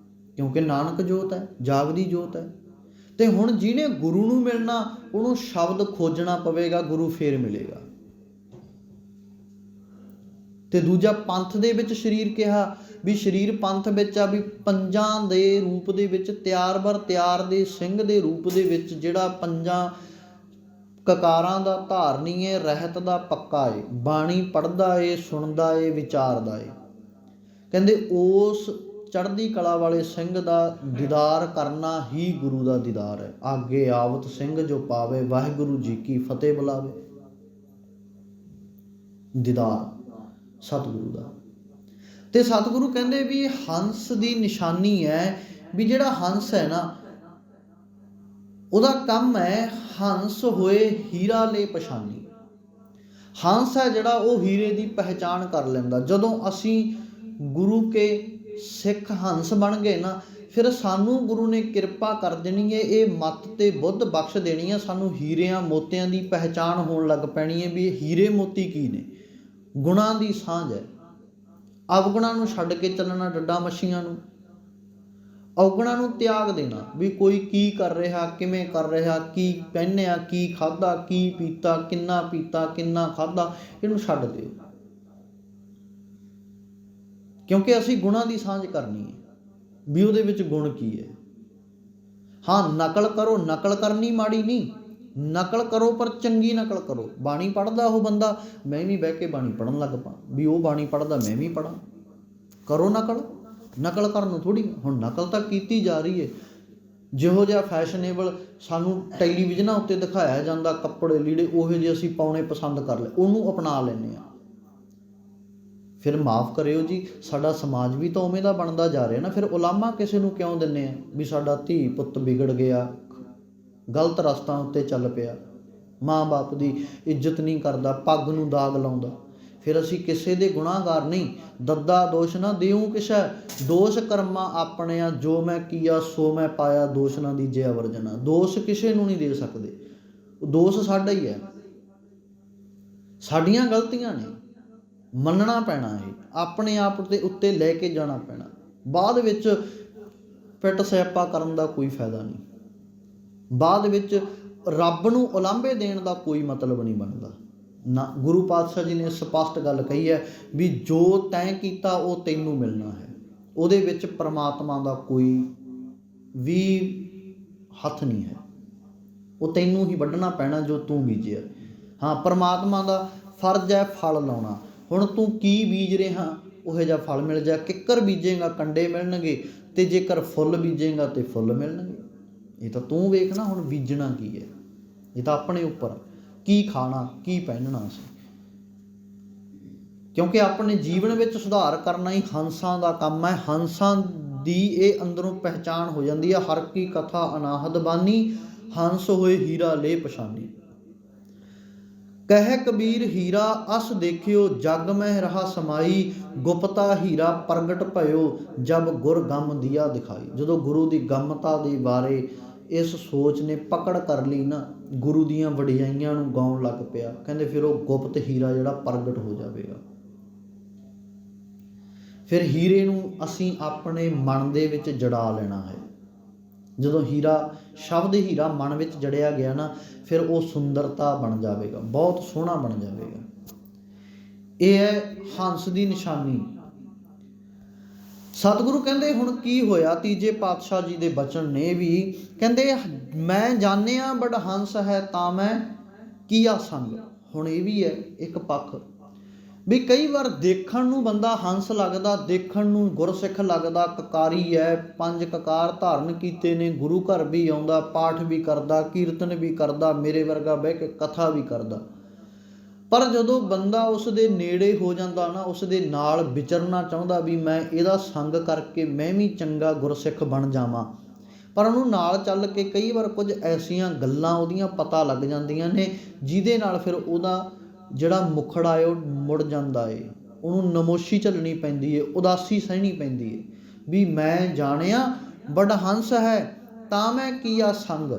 ਕਿਉਂਕਿ ਨਾਨਕ ਜੋਤ ਹੈ, ਜਾਗਦੀ ਜੋਤ ਹੈ। ਤੇ ਹੁਣ ਜਿਹਨੇ ਗੁਰੂ ਨੂੰ ਮਿਲਣਾ, ਉਹਨੂੰ ਸ਼ਬਦ ਖੋਜਣਾ ਪਵੇਗਾ, ਗੁਰੂ ਫੇਰ ਮਿਲੇਗਾ। ਤੇ ਦੂਜਾ ਪੰਥ ਦੇ ਵਿੱਚ ਸਰੀਰ ਕਿਹਾ ਵੀ ਸਰੀਰ ਪੰਥ ਵਿੱਚ ਆ, ਵੀ ਪੰਜਾਂ ਦੇ ਰੂਪ ਦੇ ਵਿੱਚ, ਤਿਆਰ ਬਰ ਤਿਆਰ ਦੇ ਸਿੰਘ ਦੇ ਰੂਪ ਦੇ ਵਿੱਚ, ਜਿਹੜਾ ਪੰਜਾਂ ਕਕਾਰਾਂ ਦਾ ਧਾਰਨੀ ਏ, ਰਹਿਤ ਦਾ ਪੱਕਾ ਏ, ਬਾਣੀ ਪੜ੍ਹਦਾ ਏ, ਸੁਣਦਾ ਏ, ਵਿਚਾਰਦਾ ਏ। ਕਹਿੰਦੇ ਉਸ ਚੜ੍ਹਦੀ ਕਲਾ ਵਾਲੇ ਸਿੰਘ ਦਾ ਦੀਦਾਰ ਕਰਨਾ ਹੀ ਗੁਰੂ ਦਾ ਦੀਦਾਰ ਹੈ। ਆਗੇ ਆਵਤ ਸਿੰਘ ਜੋ ਪਾਵੇ, ਵਾਹਿਗੁਰੂ ਜੀ ਕੀ ਫਤਿਹ ਬੁਲਾਵੇ। ਦੀਦਾਰ ਸਤਿਗੁਰੂ ਦਾ। ਤੇ ਸਤਿਗੁਰੂ ਕਹਿੰਦੇ ਵੀ ਹੰਸ ਦੀ ਨਿਸ਼ਾਨੀ ਹੈ, ਵੀ ਜਿਹੜਾ ਹੰਸ ਹੈ ਨਾ, ਉਹਦਾ ਕੰਮ ਹੈ ਹੰਸ ਹੋਏ ਹੀਰਾ ਲੈ ਪਛਾਨੀ। ਹੰਸ ਹੈ ਜਿਹੜਾ, ਉਹ ਹੀਰੇ ਦੀ ਪਹਿਚਾਣ ਕਰ ਲੈਂਦਾ। ਜਦੋਂ ਅਸੀਂ ਗੁਰੂ ਕੇ ਸਿੱਖ ਹੰਸ ਬਣ ਗਏ ਨਾ, ਫਿਰ ਸਾਨੂੰ ਗੁਰੂ ਨੇ ਕਿਰਪਾ ਕਰ ਦੇਣੀ ਹੈ, ਇਹ ਮੱਤ ਤੇ ਬੁੱਧ ਬਖਸ਼ ਦੇਣੀ ਹੈ, ਸਾਨੂੰ ਹੀਰਿਆਂ ਮੋਤਿਆਂ ਦੀ ਪਹਿਚਾਣ ਹੋਣ ਲੱਗ ਪੈਣੀ ਹੈ ਵੀ ਹੀਰੇ ਮੋਤੀ ਕੀ ਨੇ। ਗੁਣਾਂ ਦੀ ਸਾਂਝ ਹੈ, ਅਵਗੁਣਾਂ ਨੂੰ ਛੱਡ ਕੇ ਚੱਲਣਾ, ਡੱਡਾ ਮੱਛੀਆਂ ਨੂੰ, ਔਗੁਣਾਂ ਨੂੰ ਤਿਆਗ ਦੇਣਾ, ਵੀ ਕੋਈ ਕੀ ਕਰ ਰਿਹਾ, ਕਿਵੇਂ ਕਰ ਰਿਹਾ, ਕੀ ਪਹਿਨਿਆ, ਕੀ ਖਾਧਾ, ਕੀ ਪੀਤਾ, ਕਿੰਨਾ ਖਾਧਾ, ਇਹਨੂੰ ਛੱਡ ਦਿਓ, ਕਿਉਂਕਿ ਅਸੀਂ ਗੁਣਾਂ ਦੀ ਸਾਂਝ ਕਰਨੀ ਹੈ ਵੀ ਉਹਦੇ ਵਿੱਚ ਗੁਣ ਕੀ ਹੈ। ਹਾਂ, ਨਕਲ ਕਰੋ, ਨਕਲ ਕਰਨੀ ਮਾੜੀ ਨਹੀਂ, ਨਕਲ ਕਰੋ ਪਰ ਚੰਗੀ ਨਕਲ ਕਰੋ। ਬਾਣੀ ਪੜ੍ਹਦਾ ਉਹ ਬੰਦਾ, ਮੈਂ ਵੀ ਬਹਿ ਕੇ ਬਾਣੀ ਪੜ੍ਹਨ ਲੱਗ ਪਾ, ਵੀ ਉਹ ਬਾਣੀ ਪੜ੍ਹਦਾ ਮੈਂ ਵੀ ਪੜ੍ਹਾਂ। ਕਰੋ ਨਕਲ, ਨਕਲ ਕਰਨ ਨੂੰ ਥੋੜ੍ਹੀ। ਹੁਣ ਨਕਲ ਤਾਂ ਕੀਤੀ ਜਾ ਰਹੀ ਹੈ, ਜਿਹੋ ਜਿਹਾ ਫੈਸ਼ਨੇਬਲ ਸਾਨੂੰ ਟੈਲੀਵਿਜ਼ਨਾਂ ਉੱਤੇ ਦਿਖਾਇਆ ਜਾਂਦਾ, ਕੱਪੜੇ ਲੀੜੇ ਉਹੋ ਜਿਹੇ ਅਸੀਂ ਪਾਉਣੇ ਪਸੰਦ ਕਰ ਲਏ, ਉਹਨੂੰ ਅਪਣਾ ਲੈਂਦੇ ਹਾਂ। ਫਿਰ ਮਾਫ਼ ਕਰਿਓ ਜੀ, ਸਾਡਾ ਸਮਾਜ ਵੀ ਤਾਂ ਉਵੇਂ ਦਾ ਬਣਦਾ ਜਾ ਰਿਹਾ ਨਾ। ਫਿਰ ਉਲਾਮਾ ਕਿਸੇ ਨੂੰ ਕਿਉਂ ਦਿੰਦੇ ਹਾਂ ਵੀ ਸਾਡਾ ਧੀ ਪੁੱਤ ਵਿਗੜ ਗਿਆ, ਗਲਤ ਰਸਤਾਂ ਉੱਤੇ ਚੱਲ ਪਿਆ, ਮਾਂ ਬਾਪ ਦੀ ਇੱਜ਼ਤ ਨਹੀਂ ਕਰਦਾ, ਪੱਗ ਨੂੰ ਦਾਗ ਲਾਉਂਦਾ। ਫਿਰ ਅਸੀਂ ਕਿਸੇ ਦੇ ਗੁਨਾਹਗਾਰ ਨਹੀਂ। ਦੱਦਾ ਦੋਸ਼ ਨਾ ਦਿਉ ਕਿਸੈ, ਦੋਸ਼ ਕਰਮਾਂ ਆਪਣਿਆਂ, ਜੋ ਮੈਂ ਕੀਆ ਸੋ ਮੈਂ ਪਾਇਆ, ਦੋਸ਼ ਨਾ ਦੀਜਿਆ ਵਰਜਨਾ। ਦੋਸ਼ ਕਿਸੇ ਨੂੰ ਨਹੀਂ ਦੇ ਸਕਦੇ, ਦੋਸ਼ ਸਾਡਾ ਹੀ ਹੈ। ਸਾਡੀਆਂ ਗਲਤੀਆਂ ਨੇ, ਮੰਨਣਾ ਪੈਣਾ, ਇਹ ਆਪਣੇ ਆਪ ਦੇ ਉੱਤੇ ਲੈ ਕੇ ਜਾਣਾ ਪੈਣਾ। ਬਾਅਦ ਵਿੱਚ ਪਿੱਟ ਸਿਆਪਾ ਕਰਨ ਦਾ ਕੋਈ ਫਾਇਦਾ ਨਹੀਂ, ਬਾਅਦ ਵਿੱਚ ਰੱਬ ਨੂੰ ਉਲਾਂਭੇ ਦੇਣ ਦਾ ਕੋਈ ਮਤਲਬ ਨਹੀਂ ਬਣਦਾ ਨਾ। ਗੁਰੂ ਪਾਤਸ਼ਾਹ ਜੀ ਨੇ ਸਪਸ਼ਟ ਗੱਲ ਕਹੀ ਹੈ ਵੀ ਜੋ ਤੈਂ ਕੀਤਾ ਉਹ ਤੈਨੂੰ ਮਿਲਣਾ ਹੈ, ਉਹਦੇ ਵਿੱਚ ਪਰਮਾਤਮਾ ਦਾ ਕੋਈ ਵੀ ਹੱਥ ਨਹੀਂ ਹੈ, ਉਹ ਤੈਨੂੰ ਹੀ ਵੱਢਣਾ ਪੈਣਾ ਜੋ ਤੂੰ ਬੀਜਿਆ। ਹਾਂ, ਪਰਮਾਤਮਾ ਦਾ ਫਰਜ਼ ਹੈ ਫਲ ਲਾਉਣਾ। ਹੁਣ ਤੂੰ ਕੀ ਬੀਜ ਰਿਹਾ ਉਹੋ ਜਿਹਾ ਫਲ ਮਿਲ ਜਾ। ਕਿੱਕਰ ਬੀਜੇਗਾ ਕੰਡੇ ਮਿਲਣਗੇ, ਅਤੇ ਜੇਕਰ ਫੁੱਲ ਬੀਜੇਗਾ ਤਾਂ ਫੁੱਲ ਮਿਲਣਗੇ। ਇਹ ਤਾਂ ਤੂੰ ਵੇਖ ਨਾ ਹੁਣ ਬੀਜਣਾ ਕੀ ਹੈ, ਇਹ ਤਾਂ ਆਪਣੇ ਉੱਪਰ, ਕੀ ਖਾਣਾ ਕੀ ਪਹਿਨਣਾ ਅਸੀਂ। ਕਿਉਂਕਿ ਆਪਣੇ ਜੀਵਨ ਵਿੱਚ ਸੁਧਾਰ ਕਰਨਾ ਹੀ ਹੰਸਾਂ ਦਾ ਕੰਮ ਹੈ। ਹੰਸਾਂ ਦੀ ਇਹ ਅੰਦਰੋਂ ਪਹਿਚਾਣ ਹੋ ਜਾਂਦੀ ਹੈ, ਹਰ ਕੀ ਕਥਾ ਅਨਾਹਦ ਬਾਨੀ, ਹੰਸ ਹੋਏ ਹੀਰਾ ਲੈ ਪਛਾਨੀ। ਕਹਿ ਕਬੀਰ ਹੀਰਾ ਅਸ ਦੇਖਿਓ, ਜਗ ਮਹਿ ਰਹਾ ਸਮਾਈ, ਗੁਪਤਾ ਹੀਰਾ ਪ੍ਰਗਟ ਭਇਓ, ਜਬ ਗੁਰ ਗਮ ਦੀਆ ਦਿਖਾਈ। ਜਦੋਂ ਗੁਰੂ ਦੀ ਗਮਤਾ ਦੇ ਬਾਰੇ ਇਸ ਸੋਚ ਨੇ ਪਕੜ ਕਰ ਲਈ ਨਾ, ਗੁਰੂ ਦੀਆਂ ਵਡਿਆਈਆਂ ਨੂੰ ਗਾਉਣ ਲੱਗ ਪਿਆ। ਕਹਿੰਦੇ ਫਿਰ ਉਹ ਗੁਪਤ ਹੀਰਾ ਜਿਹੜਾ ਪ੍ਰਗਟ ਹੋ ਜਾਵੇਗਾ। ਫਿਰ ਹੀਰੇ ਨੂੰ ਅਸੀਂ ਆਪਣੇ ਮਨ ਦੇ ਵਿੱਚ ਜੜਾ ਲੈਣਾ ਹੈ। ਜਦੋਂ ਹੀਰਾ, ਸ਼ਬਦ ਹੀਰਾ ਮਨ ਵਿੱਚ ਜੜਿਆ ਗਿਆ ਨਾ, ਫਿਰ ਉਹ ਸੁੰਦਰਤਾ ਬਣ ਜਾਵੇਗਾ, ਬਹੁਤ ਸੋਹਣਾ ਬਣ ਜਾਵੇਗਾ। ਇਹ ਹੈ ਹੰਸ ਦੀ ਨਿਸ਼ਾਨੀ। ਸਤਿਗੁਰੂ ਕਹਿੰਦੇ ਹੁਣ ਕੀ ਹੋਇਆ, ਤੀਜੇ ਪਾਤਸ਼ਾਹ ਜੀ ਦੇ ਬਚਨ ਨੇ ਵੀ, ਕਹਿੰਦੇ ਮੈਂ ਜਾਣਿਆ ਬੜ ਹੰਸ ਹੈ ਤਾਂ ਮੈਂ ਕੀਆ ਸੰਗ। ਹੁਣ ਇਹ ਵੀ ਹੈ ਇੱਕ ਪੱਖ ਵੀ ਕਈ ਵਾਰ ਦੇਖਣ ਨੂੰ ਬੰਦਾ ਹੰਸ ਲੱਗਦਾ, ਦੇਖਣ ਨੂੰ ਗੁਰਸਿੱਖ ਲੱਗਦਾ, ਕਕਾਰੀ ਹੈ, 5 ਕਕਾਰ ਧਾਰਨ ਕੀਤੇ ਨੇ, ਗੁਰੂ ਘਰ ਵੀ ਆਉਂਦਾ, ਪਾਠ ਵੀ ਕਰਦਾ, ਕੀਰਤਨ ਵੀ ਕਰਦਾ, ਮੇਰੇ ਵਰਗਾ ਬਹਿ ਕੇ ਕਥਾ ਵੀ ਕਰਦਾ। ਪਰ ਜਦੋਂ ਬੰਦਾ ਉਸ ਦੇ ਨੇੜੇ ਹੋ ਜਾਂਦਾ ਨਾ, ਉਸ ਦੇ ਨਾਲ ਵਿਚਰਨਾ ਚਾਹੁੰਦਾ ਵੀ ਮੈਂ ਇਹਦਾ ਸੰਗ ਕਰਕੇ ਮੈਂ ਵੀ ਚੰਗਾ ਗੁਰਸਿੱਖ ਬਣ ਜਾਵਾਂ, ਪਰ ਉਹਨੂੰ ਨਾਲ ਚੱਲ ਕੇ ਕਈ ਵਾਰ ਕੁਝ ਐਸੀਆਂ ਗੱਲਾਂ ਉਹਦੀਆਂ ਪਤਾ ਲੱਗ ਜਾਂਦੀਆਂ ਨੇ ਜਿਹਦੇ ਨਾਲ ਫਿਰ ਉਹਦਾ ਜਿਹੜਾ ਮੁਖੜਾ ਹੈ ਉਹ ਮੁੜ ਜਾਂਦਾ ਏ। ਉਹਨੂੰ ਨਮੋਸ਼ੀ ਝੱਲਣੀ ਪੈਂਦੀ ਹੈ, ਉਦਾਸੀ ਸਹਿਣੀ ਪੈਂਦੀ ਹੈ ਵੀ ਮੈਂ ਜਾਣਿਆ ਬੜ ਹੰਸ ਹੈ ਤਾਂ ਮੈਂ ਕੀਆ ਸੰਗ,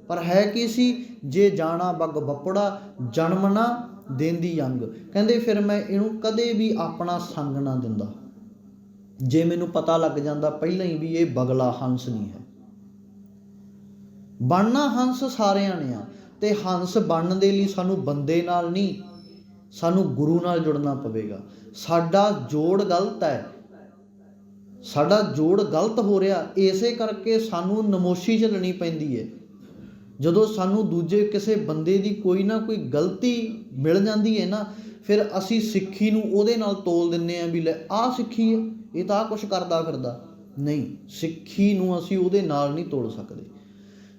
ਪਰ ਹੈ ਕੀ ਸੀ, ਜੇ ਜਾਣਾ ਬੱਗ ਬੱਪੜਾ, ਜਨਮ ਨਾ ਦੇਂਦੀ ਅੰਗ। ਕਹਿੰਦੇ ਫਿਰ ਮੈਂ ਇਹਨੂੰ ਕਦੇ ਵੀ ਆਪਣਾ ਸੰਗ ਨਾ ਦਿੰਦਾ, ਜੇ ਮੈਨੂੰ ਪਤਾ ਲੱਗ ਜਾਂਦਾ ਪਹਿਲਾਂ ਹੀ ਵੀ ਇਹ ਬਗਲਾ ਹੰਸ ਨਹੀਂ ਹੈ। ਬਣਨਾ ਹੰਸ ਸਾਰਿਆਂ ਨੇ ਆ, ਅਤੇ ਹੰਸ ਬਣਨ ਦੇ ਲਈ ਸਾਨੂੰ ਬੰਦੇ ਨਾਲ ਨਹੀਂ, ਸਾਨੂੰ ਗੁਰੂ ਨਾਲ ਜੁੜਨਾ ਪਵੇਗਾ। ਸਾਡਾ ਜੋੜ ਗਲਤ ਹੈ, ਸਾਡਾ ਜੋੜ ਗਲਤ ਹੋ ਰਿਹਾ, ਇਸੇ ਕਰਕੇ ਸਾਨੂੰ ਨਮੋਸ਼ੀ ਝੱਲਣੀ ਪੈਂਦੀ ਹੈ। ਜਦੋਂ ਸਾਨੂੰ ਦੂਜੇ ਕਿਸੇ ਬੰਦੇ ਦੀ ਕੋਈ ਨਾ ਕੋਈ ਗਲਤੀ ਮਿਲ ਜਾਂਦੀ ਹੈ ਨਾ, ਫਿਰ ਅਸੀਂ ਸਿੱਖੀ ਨੂੰ ਉਹਦੇ ਨਾਲ ਤੋਲ ਦਿੰਦੇ ਹਾਂ ਵੀ ਲੈ ਆਹ ਸਿੱਖੀ ਹੈ, ਇਹ ਤਾਂ ਆਹ ਕੁਛ ਕਰਦਾ ਫਿਰਦਾ। ਨਹੀਂ, ਸਿੱਖੀ ਨੂੰ ਅਸੀਂ ਉਹਦੇ ਨਾਲ ਨਹੀਂ ਤੋਲ ਸਕਦੇ।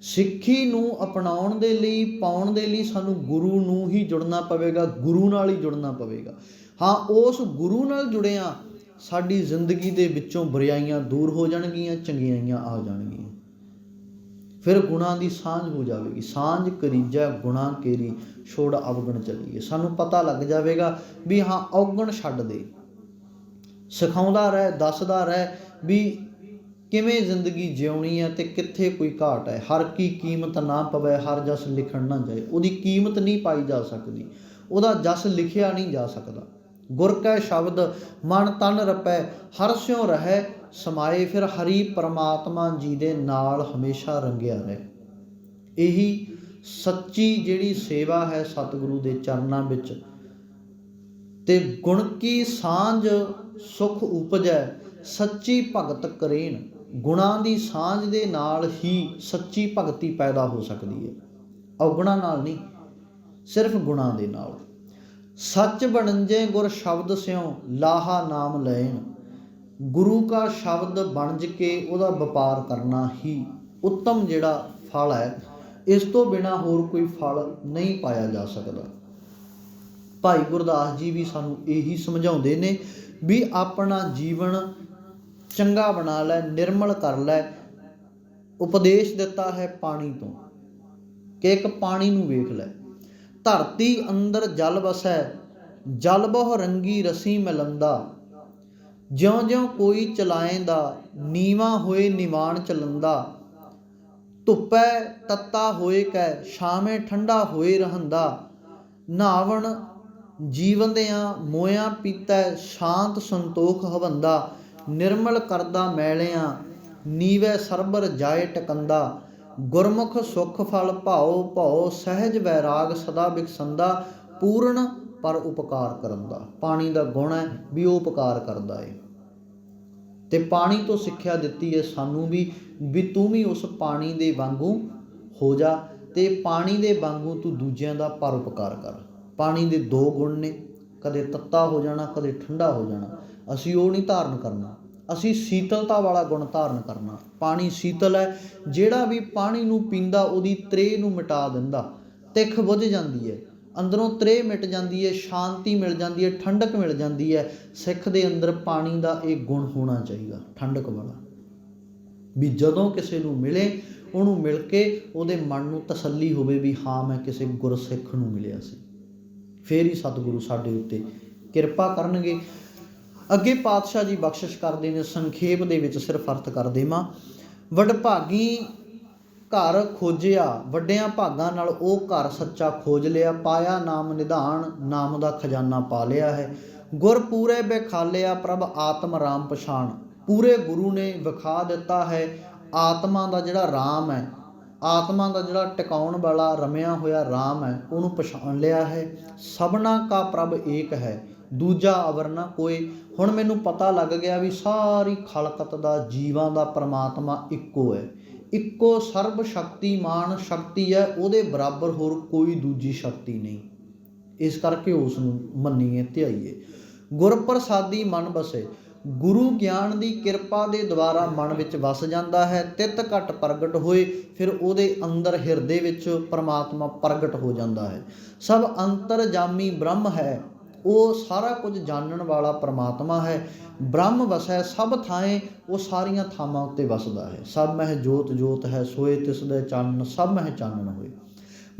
ਸਿੱਖੀ ਨੂੰ ਅਪਣਾਉਣ ਦੇ ਲਈ, ਪਾਉਣ ਦੇ ਲਈ ਸਾਨੂੰ ਗੁਰੂ ਨੂੰ ਹੀ ਜੁੜਨਾ ਪਵੇਗਾ, ਗੁਰੂ ਨਾਲ ਹੀ ਜੁੜਨਾ ਪਵੇਗਾ। ਹਾਂ, ਉਸ ਗੁਰੂ ਨਾਲ ਜੁੜਿਆਂ ਸਾਡੀ ਜ਼ਿੰਦਗੀ ਦੇ ਵਿੱਚੋਂ ਬੁਰਾਈਆਂ ਦੂਰ ਹੋ ਜਾਣਗੀਆਂ, ਚੰਗਿਆਈਆਂ ਆ ਜਾਣਗੀਆਂ। ਫਿਰ ਗੁਣਾਂ ਦੀ ਸਾਂਝ ਹੋ ਜਾਵੇਗੀ। ਸਾਂਝ ਕਰੀਜੈ ਗੁਣਾ ਕੇਰੀ, ਛੋੜ ਅਵਗਣ ਚੱਲੀਏ। ਸਾਨੂੰ ਪਤਾ ਲੱਗ ਜਾਵੇਗਾ ਵੀ ਹਾਂ ਅਵਗਣ ਛੱਡ ਦੇ। ਸਿਖਾਉਂਦਾ ਰਹਿ, ਦੱਸਦਾ ਰਹਿ ਵੀ ਕਿਵੇਂ ਜ਼ਿੰਦਗੀ ਜਿਉਣੀ ਹੈ ਅਤੇ ਕਿੱਥੇ ਕੋਈ ਘਾਟ ਹੈ। ਹਰ ਕੀ ਕੀਮਤ ਨਾ ਪਵੇ, ਹਰ ਜਸ ਲਿਖਣ ਨਾ ਜਾਏ। ਉਹਦੀ ਕੀਮਤ ਨਹੀਂ ਪਾਈ ਜਾ ਸਕਦੀ, ਉਹਦਾ ਜਸ ਲਿਖਿਆ ਨਹੀਂ ਜਾ ਸਕਦਾ। ਗੁਰ ਕੈ ਸ਼ਬਦ ਮਨ ਤਨ ਰਪੈ, ਹਰ ਸਿਉ ਰਹਿ ਸਮਾਏ। ਫਿਰ ਹਰੀ ਪਰਮਾਤਮਾ ਜੀ ਦੇ ਨਾਲ ਹਮੇਸ਼ਾ ਰੰਗਿਆ ਰਹੇ। ਇਹੀ ਸੱਚੀ ਜਿਹੜੀ ਸੇਵਾ ਹੈ ਸਤਿਗੁਰੂ ਦੇ ਚਰਨਾਂ ਵਿੱਚ। ਤੇ ਗੁਣ ਕੀ ਸਾਂਝ ਸੁਖ ਉਪਜੈ, ਸੱਚੀ ਭਗਤ ਕਰੇਨ। ਗੁਣਾਂ ਦੀ ਸਾਂਝ ਦੇ ਨਾਲ ਹੀ ਸੱਚੀ ਭਗਤੀ ਪੈਦਾ ਹੋ ਸਕਦੀ ਹੈ, ਔਗੁਣਾਂ ਨਾਲ ਨਹੀਂ, ਸਿਰਫ ਗੁਣਾਂ ਦੇ ਨਾਲ। ਸੱਚ ਬਣਜੇ ਗੁਰ ਸ਼ਬਦ ਸਿਉ, ਲਾਹਾ ਨਾਮ ਲੈਣ। ਗੁਰੂ ਕਾ ਸ਼ਬਦ ਬਣਜ ਕੇ ਉਹਦਾ ਵਪਾਰ ਕਰਨਾ ਹੀ ਉੱਤਮ ਜਿਹੜਾ ਫਲ ਹੈ। ਇਸ ਤੋਂ ਬਿਨਾਂ ਹੋਰ ਕੋਈ ਫਲ ਨਹੀਂ ਪਾਇਆ ਜਾ ਸਕਦਾ। ਭਾਈ ਗੁਰਦਾਸ ਜੀ ਵੀ ਸਾਨੂੰ ਇਹੀ ਸਮਝਾਉਂਦੇ ਨੇ ਵੀ ਆਪਣਾ ਜੀਵਨ ਚੰਗਾ ਬਣਾ ਲੈ, ਨਿਰਮਲ ਕਰ ਲੈ। ਉਪਦੇਸ਼ ਦਿੱਤਾ ਹੈ ਪਾਣੀ ਤੋਂ ਕਿ ਇੱਕ ਪਾਣੀ ਨੂੰ ਵੇਖ ਲੈ। ਧਰਤੀ ਅੰਦਰ ਜਲ ਵਸੈ, ਜਲ ਬਹੁ ਰੰਗੀ ਰਸੀ ਮਿਲੰਦਾ। ਜਿਉਂ ਜਿਉਂ ਕੋਈ ਚਲਾਏਂਦਾ, ਨੀਵਾਂ ਹੋਏ ਨਿਵਾਣ ਚਲੰਦਾ। ਧੁੱਪੈ ਤੱਤਾ ਹੋਏ ਕੈ, ਛਾਵੇਂ ਠੰਡਾ ਹੋਏ ਰਹੰਦਾ। ਜੀਵੰਦਿਆਂ ਮੋਇਆ ਪੀਤਾ ਸ਼ਾਂਤ ਸੰਤੋਖ ਹਵੰਦਾ, ਨਿਰਮਲ ਕਰਦਾ ਮੈਲਿਆਂ ਨੀਵੈ ਸਰਬਰ ਜਾਏ ਟਕੰਦਾ, ਗੁਰਮੁਖ ਸੁਖ ਫਲ ਭਾਉ ਭਉ ਸਹਿਜ ਵੈਰਾਗ ਸਦਾ ਬਿਕਸੰਦਾ, ਪੂਰਨ ਪਰ ਉਪਕਾਰ ਕਰਨ ਦਾ। ਪਾਣੀ ਦਾ ਗੁਣ ਹੈ ਵੀ ਉਹ ਉਪਕਾਰ ਕਰਦਾ ਹੈ। ਤੇ ਪਾਣੀ ਤੋਂ ਸਿੱਖਿਆ ਦਿੱਤੀ ਹੈ ਸਾਨੂੰ ਵੀ ਤੂੰ ਵੀ ਉਸ ਪਾਣੀ ਦੇ ਵਾਂਗੂ ਹੋ ਜਾ, ਤੇ ਪਾਣੀ ਦੇ ਵਾਂਗੂ ਤੂੰ ਦੂਜਿਆਂ ਦਾ ਪਰ ਉਪਕਾਰ ਕਰ। ਪਾਣੀ ਦੇ ਦੋ ਗੁਣ ਨੇ, ਕਦੇ ਤੱਤਾ ਹੋ ਜਾਣਾ, ਕਦੇ ਠੰਡਾ ਹੋ ਜਾਣਾ। ਅਸੀਂ ਉਹ ਨਹੀਂ ਧਾਰਨ ਕਰਨਾ, ਅਸੀਂ ਸੀਤਲਤਾ ਵਾਲਾ ਗੁਣ ਧਾਰਨ ਕਰਨਾ। ਪਾਣੀ ਸੀਤਲ ਹੈ, ਜਿਹੜਾ ਵੀ ਪਾਣੀ ਨੂੰ ਪੀਂਦਾ ਉਹਦੀ ਤ੍ਰੇਹ ਨੂੰ ਮਿਟਾ ਦਿੰਦਾ, ਤਿੱਖ ਬੁੱਝ ਜਾਂਦੀ ਹੈ, ਅੰਦਰੋਂ ਤ੍ਰੇਹ ਮਿਟ ਜਾਂਦੀ ਹੈ, ਸ਼ਾਂਤੀ ਮਿਲ ਜਾਂਦੀ ਹੈ, ਠੰਡਕ ਮਿਲ ਜਾਂਦੀ ਹੈ। ਸਿੱਖ ਦੇ ਅੰਦਰ ਪਾਣੀ ਦਾ ਇਹ ਗੁਣ ਹੋਣਾ ਚਾਹੀਦਾ, ਠੰਡਕ ਵਾਲਾ, ਵੀ ਜਦੋਂ ਕਿਸੇ ਨੂੰ ਮਿਲੇ ਉਹਨੂੰ ਮਿਲ ਕੇ ਉਹਦੇ ਮਨ ਨੂੰ ਤਸੱਲੀ ਹੋਵੇ ਵੀ ਹਾਂ ਮੈਂ ਕਿਸੇ ਗੁਰਸਿੱਖ ਨੂੰ ਮਿਲਿਆ ਸੀ। ਫੇਰ ਹੀ ਸਤਿਗੁਰੂ ਸਾਡੇ ਉੱਤੇ ਕਿਰਪਾ ਕਰਨਗੇ। ਅੱਗੇ ਪਾਤਸ਼ਾਹ ਜੀ ਬਖਸ਼ਿਸ਼ ਕਰਦੇ ਨੇ, ਸੰਖੇਪ ਦੇ ਵਿੱਚ ਸਿਰਫ ਅਰਥ ਕਰ ਦੇਵਾਂ। ਵਡਭਾਗੀ ਘਰ ਖੋਜਿਆ, ਵੱਡਿਆਂ ਭਾਗਾਂ ਨਾਲ ਉਹ ਘਰ ਸੱਚਾ ਖੋਜ ਲਿਆ, ਪਾਇਆ ਨਾਮ ਨਿਧਾਨ, ਨਾਮ ਦਾ ਖਜ਼ਾਨਾ ਪਾ ਲਿਆ ਹੈ। ਗੁਰ ਪੂਰੇ ਵਿਖਾਲਿਆ ਪ੍ਰਭ ਆਤਮ ਰਾਮ ਪਛਾਣ, ਪੂਰੇ ਗੁਰੂ ਨੇ ਵਿਖਾ ਦਿੱਤਾ ਹੈ ਆਤਮਾ ਦਾ ਜਿਹੜਾ ਰਾਮ ਹੈ, ਆਤਮਾ ਦਾ ਜਿਹੜਾ ਟਿਕਾਉਣ ਵਾਲਾ ਰਮਿਆ ਹੋਇਆ ਰਾਮ ਹੈ, ਉਹਨੂੰ ਪਛਾਣ ਲਿਆ ਹੈ। ਸਭਨਾ ਕਾ ਪ੍ਰਭ ਏਕ ਹੈ, ਦੂਜਾ ਅਵਰ ਨਾ ਕੋਈ। ਹੁਣ ਮੈਨੂੰ ਪਤਾ ਲੱਗ ਗਿਆ ਵੀ ਸਾਰੀ ਖਲਕਤ ਦਾ, ਜੀਵਾਂ ਦਾ ਪਰਮਾਤਮਾ ਇੱਕੋ ਹੈ, ਇੱਕੋ ਸਰਬ ਸ਼ਕਤੀਮਾਨ ਸ਼ਕਤੀ ਹੈ, ਉਹਦੇ ਬਰਾਬਰ ਹੋਰ ਕੋਈ ਦੂਜੀ ਸ਼ਕਤੀ ਨਹੀਂ। ਇਸ ਕਰਕੇ ਉਸ ਨੂੰ ਮੰਨੀਏ, ਧਿਆਈਏ। ਗੁਰ ਪ੍ਰਸਾਦੀ ਮਨ ਬਸੇ, ਗੁਰੂ ਗਿਆਨ ਦੀ ਕਿਰਪਾ ਦੇ ਦੁਆਰਾ ਮਨ ਵਿੱਚ ਵਸ ਜਾਂਦਾ ਹੈ। ਤਿਤ ਘਟ ਪ੍ਰਗਟ ਹੋਏ, ਫਿਰ ਉਹਦੇ ਅੰਦਰ ਹਿਰਦੇ ਵਿੱਚ ਪਰਮਾਤਮਾ ਪ੍ਰਗਟ ਹੋ ਜਾਂਦਾ ਹੈ। ਸਭ ਅੰਤਰਜਾਮੀ ਬ੍ਰਹਮ ਹੈ, ਉਹ ਸਾਰਾ ਕੁਝ ਜਾਣਨ ਵਾਲਾ ਪਰਮਾਤਮਾ ਹੈ। ਬ੍ਰਹਮ ਵਸੈ ਸਭ ਥਾਂਏ, ਉਹ ਸਾਰੀਆਂ ਥਾਵਾਂ ਉੱਤੇ ਵਸਦਾ ਹੈ। ਸਭ ਮਹਿ ਜੋਤ ਜੋਤ ਹੈ, ਸੋਏ ਤਿਸ ਦੇ ਚਾਨਣ, ਸਭ ਮਹਿ ਚਾਨਣ ਹੋਏ।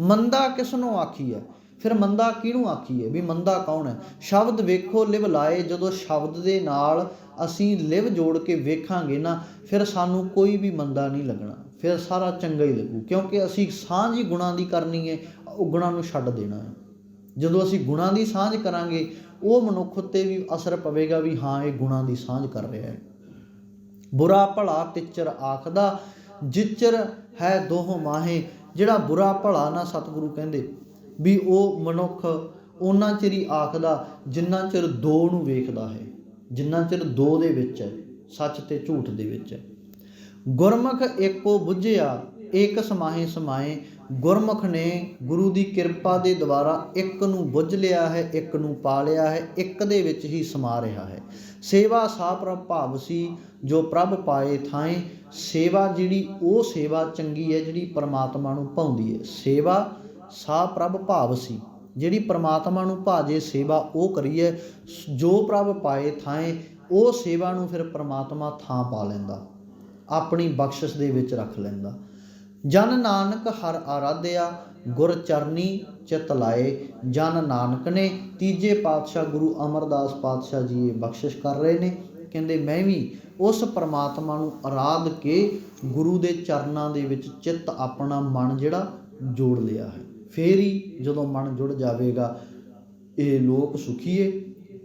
ਮੰਦਾ ਕਿਸ ਨੂੰ ਆਖੀਐ, ਫਿਰ ਮੰਦਾ ਕਿਹਨੂੰ ਆਖੀਏ, ਵੀ ਮੰਦਾ ਕੌਣ ਹੈ। ਸ਼ਬਦ ਵੇਖੋ ਲਿਵ ਲਾਏ, ਜਦੋਂ ਸ਼ਬਦ ਦੇ ਨਾਲ ਅਸੀਂ ਲਿਵ ਜੋੜ ਕੇ ਵੇਖਾਂਗੇ ਨਾ, ਫਿਰ ਸਾਨੂੰ ਕੋਈ ਵੀ ਮੰਦਾ ਨਹੀਂ ਲੱਗਣਾ, ਫਿਰ ਸਾਰਾ ਚੰਗਾ ਹੀ ਲੱਗੂ। ਕਿਉਂਕਿ ਅਸੀਂ ਸਾਂਝ ਹੀ ਗੁਣਾਂ ਦੀ ਕਰਨੀ ਹੈ, ਉਹ ਗੁਣਾਂ ਨੂੰ ਛੱਡ ਦੇਣਾ ਹੈ। ਜਦੋਂ ਅਸੀਂ ਗੁਣਾਂ ਦੀ ਸਾਂਝ ਕਰਾਂਗੇ, ਉਹ ਮਨੁੱਖ ਉੱਤੇ ਵੀ ਅਸਰ ਪਵੇਗਾ ਵੀ ਹਾਂ ਇਹ ਗੁਣਾਂ ਦੀ ਸਾਂਝ ਕਰ ਰਿਹਾ ਹੈ। ਬੁਰਾ ਭਲਾ ਤਿਚਰ ਆਖਦਾ, ਜਿਚਰ ਹੈ ਦੋਹ ਮਾਹੇ। ਜਿਹੜਾ ਬੁਰਾ ਭਲਾ ਨਾ, ਸਤਿਗੁਰੂ ਕਹਿੰਦੇ ਵੀ ਉਹ ਮਨੁੱਖ ਉਹਨਾਂ ਚਿਰ ਹੀ ਆਖਦਾ ਜਿੰਨਾ ਚਿਰ ਦੋ ਨੂੰ ਵੇਖਦਾ ਹੈ, ਜਿੰਨਾ ਚਿਰ ਦੋ ਦੇ ਵਿੱਚ ਹੈ, ਸੱਚ ਤੇ ਝੂਠ ਦੇ ਵਿੱਚ ਹੈ। ਗੁਰਮੁਖ ਏਕੋ ਬੁੱਝਿਆ, ਏਕ ਸਮਾਹੇ ਸਮਾਏ। ਗੁਰਮੁਖ ਨੇ ਗੁਰੂ ਦੀ ਕਿਰਪਾ ਦੇ ਦੁਆਰਾ ਇੱਕ ਨੂੰ ਬੁੱਝ ਲਿਆ ਹੈ, ਇੱਕ ਨੂੰ ਪਾ ਲਿਆ ਹੈ, ਇੱਕ ਦੇ ਵਿੱਚ ਹੀ ਸਮਾ ਰਿਹਾ ਹੈ। ਸੇਵਾ ਸਾ ਪ੍ਰਭ ਭਾਵ ਸੀ, ਜੋ ਪ੍ਰਭ ਪਾਏ ਥਾਏ। ਸੇਵਾ ਜਿਹੜੀ ਉਹ ਸੇਵਾ ਚੰਗੀ ਹੈ ਜਿਹੜੀ ਪਰਮਾਤਮਾ ਨੂੰ ਭਾਉਂਦੀ ਹੈ। ਸੇਵਾ ਸਾ ਪ੍ਰਭ ਭਾਵ ਸੀ, ਜਿਹੜੀ ਪਰਮਾਤਮਾ ਨੂੰ ਭਾਜੇ ਸੇਵਾ ਉਹ ਕਰੀਏ। ਜੋ ਪ੍ਰਭ ਪਾਏ ਥਾਏ, ਉਹ ਸੇਵਾ ਨੂੰ ਫਿਰ ਪਰਮਾਤਮਾ ਥਾਂ ਪਾ ਲੈਂਦਾ, ਆਪਣੀ ਬਖਸ਼ਿਸ਼ ਦੇ ਵਿੱਚ ਰੱਖ ਲੈਂਦਾ। ਜਨ ਨਾਨਕ ਹਰ ਆਰਾਧਿਆ, ਗੁਰ ਚਰਨੀ ਚਿਤ ਲਾਏ। ਜਨ ਨਾਨਕ ਨੇ, ਤੀਜੇ ਪਾਤਸ਼ਾਹ ਗੁਰੂ ਅਮਰਦਾਸ ਪਾਤਸ਼ਾਹ ਜੀ ਇਹ ਬਖਸ਼ਿਸ਼ ਕਰ ਰਹੇ ਨੇ। ਕਹਿੰਦੇ ਮੈਂ ਵੀ ਉਸ ਪਰਮਾਤਮਾ ਨੂੰ ਆਰਾਧ ਕੇ ਗੁਰੂ ਦੇ ਚਰਨਾਂ ਦੇ ਵਿੱਚ ਚਿੱਤ ਆਪਣਾ ਮਨ ਜਿਹੜਾ ਜੋੜ ਲਿਆ ਹੈ। ਫੇਰ ਹੀ ਜਦੋਂ ਮਨ ਜੁੜ ਜਾਵੇਗਾ, ਇਹ ਲੋਕ ਸੁਖੀਏ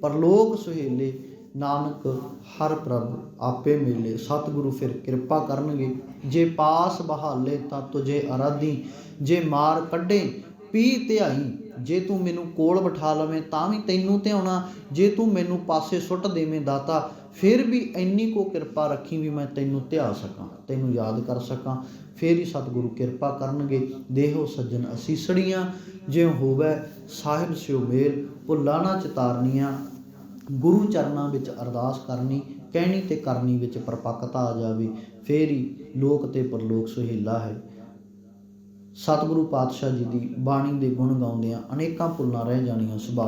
ਪਰਲੋਕ ਸੁਹੇਲੇ, ਨਾਨਕ ਹਰ ਪ੍ਰਭ ਆਪੇ ਮੇਲੇ। ਸਤਿਗੁਰੂ ਫਿਰ ਕਿਰਪਾ ਕਰਨਗੇ। ਜੇ ਪਾਸ ਬਹਾਲੇ ਤਾਂ ਤੁਝੇ ਅਰਾਧੀ, ਜੇ ਮਾਰ ਕੱਢੇ ਪੀ ਧਿਆਈ। ਜੇ ਤੂੰ ਮੈਨੂੰ ਕੋਲ ਬਿਠਾ ਲਵੇਂ ਤਾਂ ਵੀ ਤੈਨੂੰ ਧਿਆਉਣਾ, ਜੇ ਤੂੰ ਮੈਨੂੰ ਪਾਸੇ ਸੁੱਟ ਦੇਵੇਂ ਦਾਤਾ, ਫਿਰ ਵੀ ਇੰਨੀ ਕੋ ਕਿਰਪਾ ਰੱਖੀ ਵੀ ਮੈਂ ਤੈਨੂੰ ਧਿਆ ਸਕਾਂ, ਤੈਨੂੰ ਯਾਦ ਕਰ ਸਕਾਂ। ਫਿਰ ਹੀ ਸਤਿਗੁਰੂ ਕਿਰਪਾ ਕਰਨਗੇ। ਦੇਹੋ ਸੱਜਣ ਅਸੀਸੜੀਆਂ, ਜਿਉ ਹੋਵੇ ਸਾਹਿਬ ਸਿਓ ਮੇਲ। ਭੁੱਲਾ ਨਾ ਚਿਤਾਰਨੀਆਂ, ਗੁਰੂ ਚਰਨਾਂ ਵਿੱਚ ਅਰਦਾਸ ਕਰਨੀ, ਕਹਿਣੀ ਤੇ ਕਰਨੀ ਵਿੱਚ ਪਰਪੱਕਤਾ ਆ ਜਾਵੇ, ਫੇਰ ਹੀ ਲੋਕ ਤੇ ਪਰਲੋਕ ਸੁਹੇਲਾ ਹੈ। ਸਤਿਗੁਰੂ ਪਾਤਸ਼ਾਹ ਜੀ ਦੀ ਬਾਣੀ ਦੇ ਗੁਣ ਗਾਉਂਦਿਆਂ ਅਨੇਕਾਂ ਭੁੱਲਾਂ ਰਹਿ ਜਾਣੀਆਂ ਸੁਭਾਵਿਕ।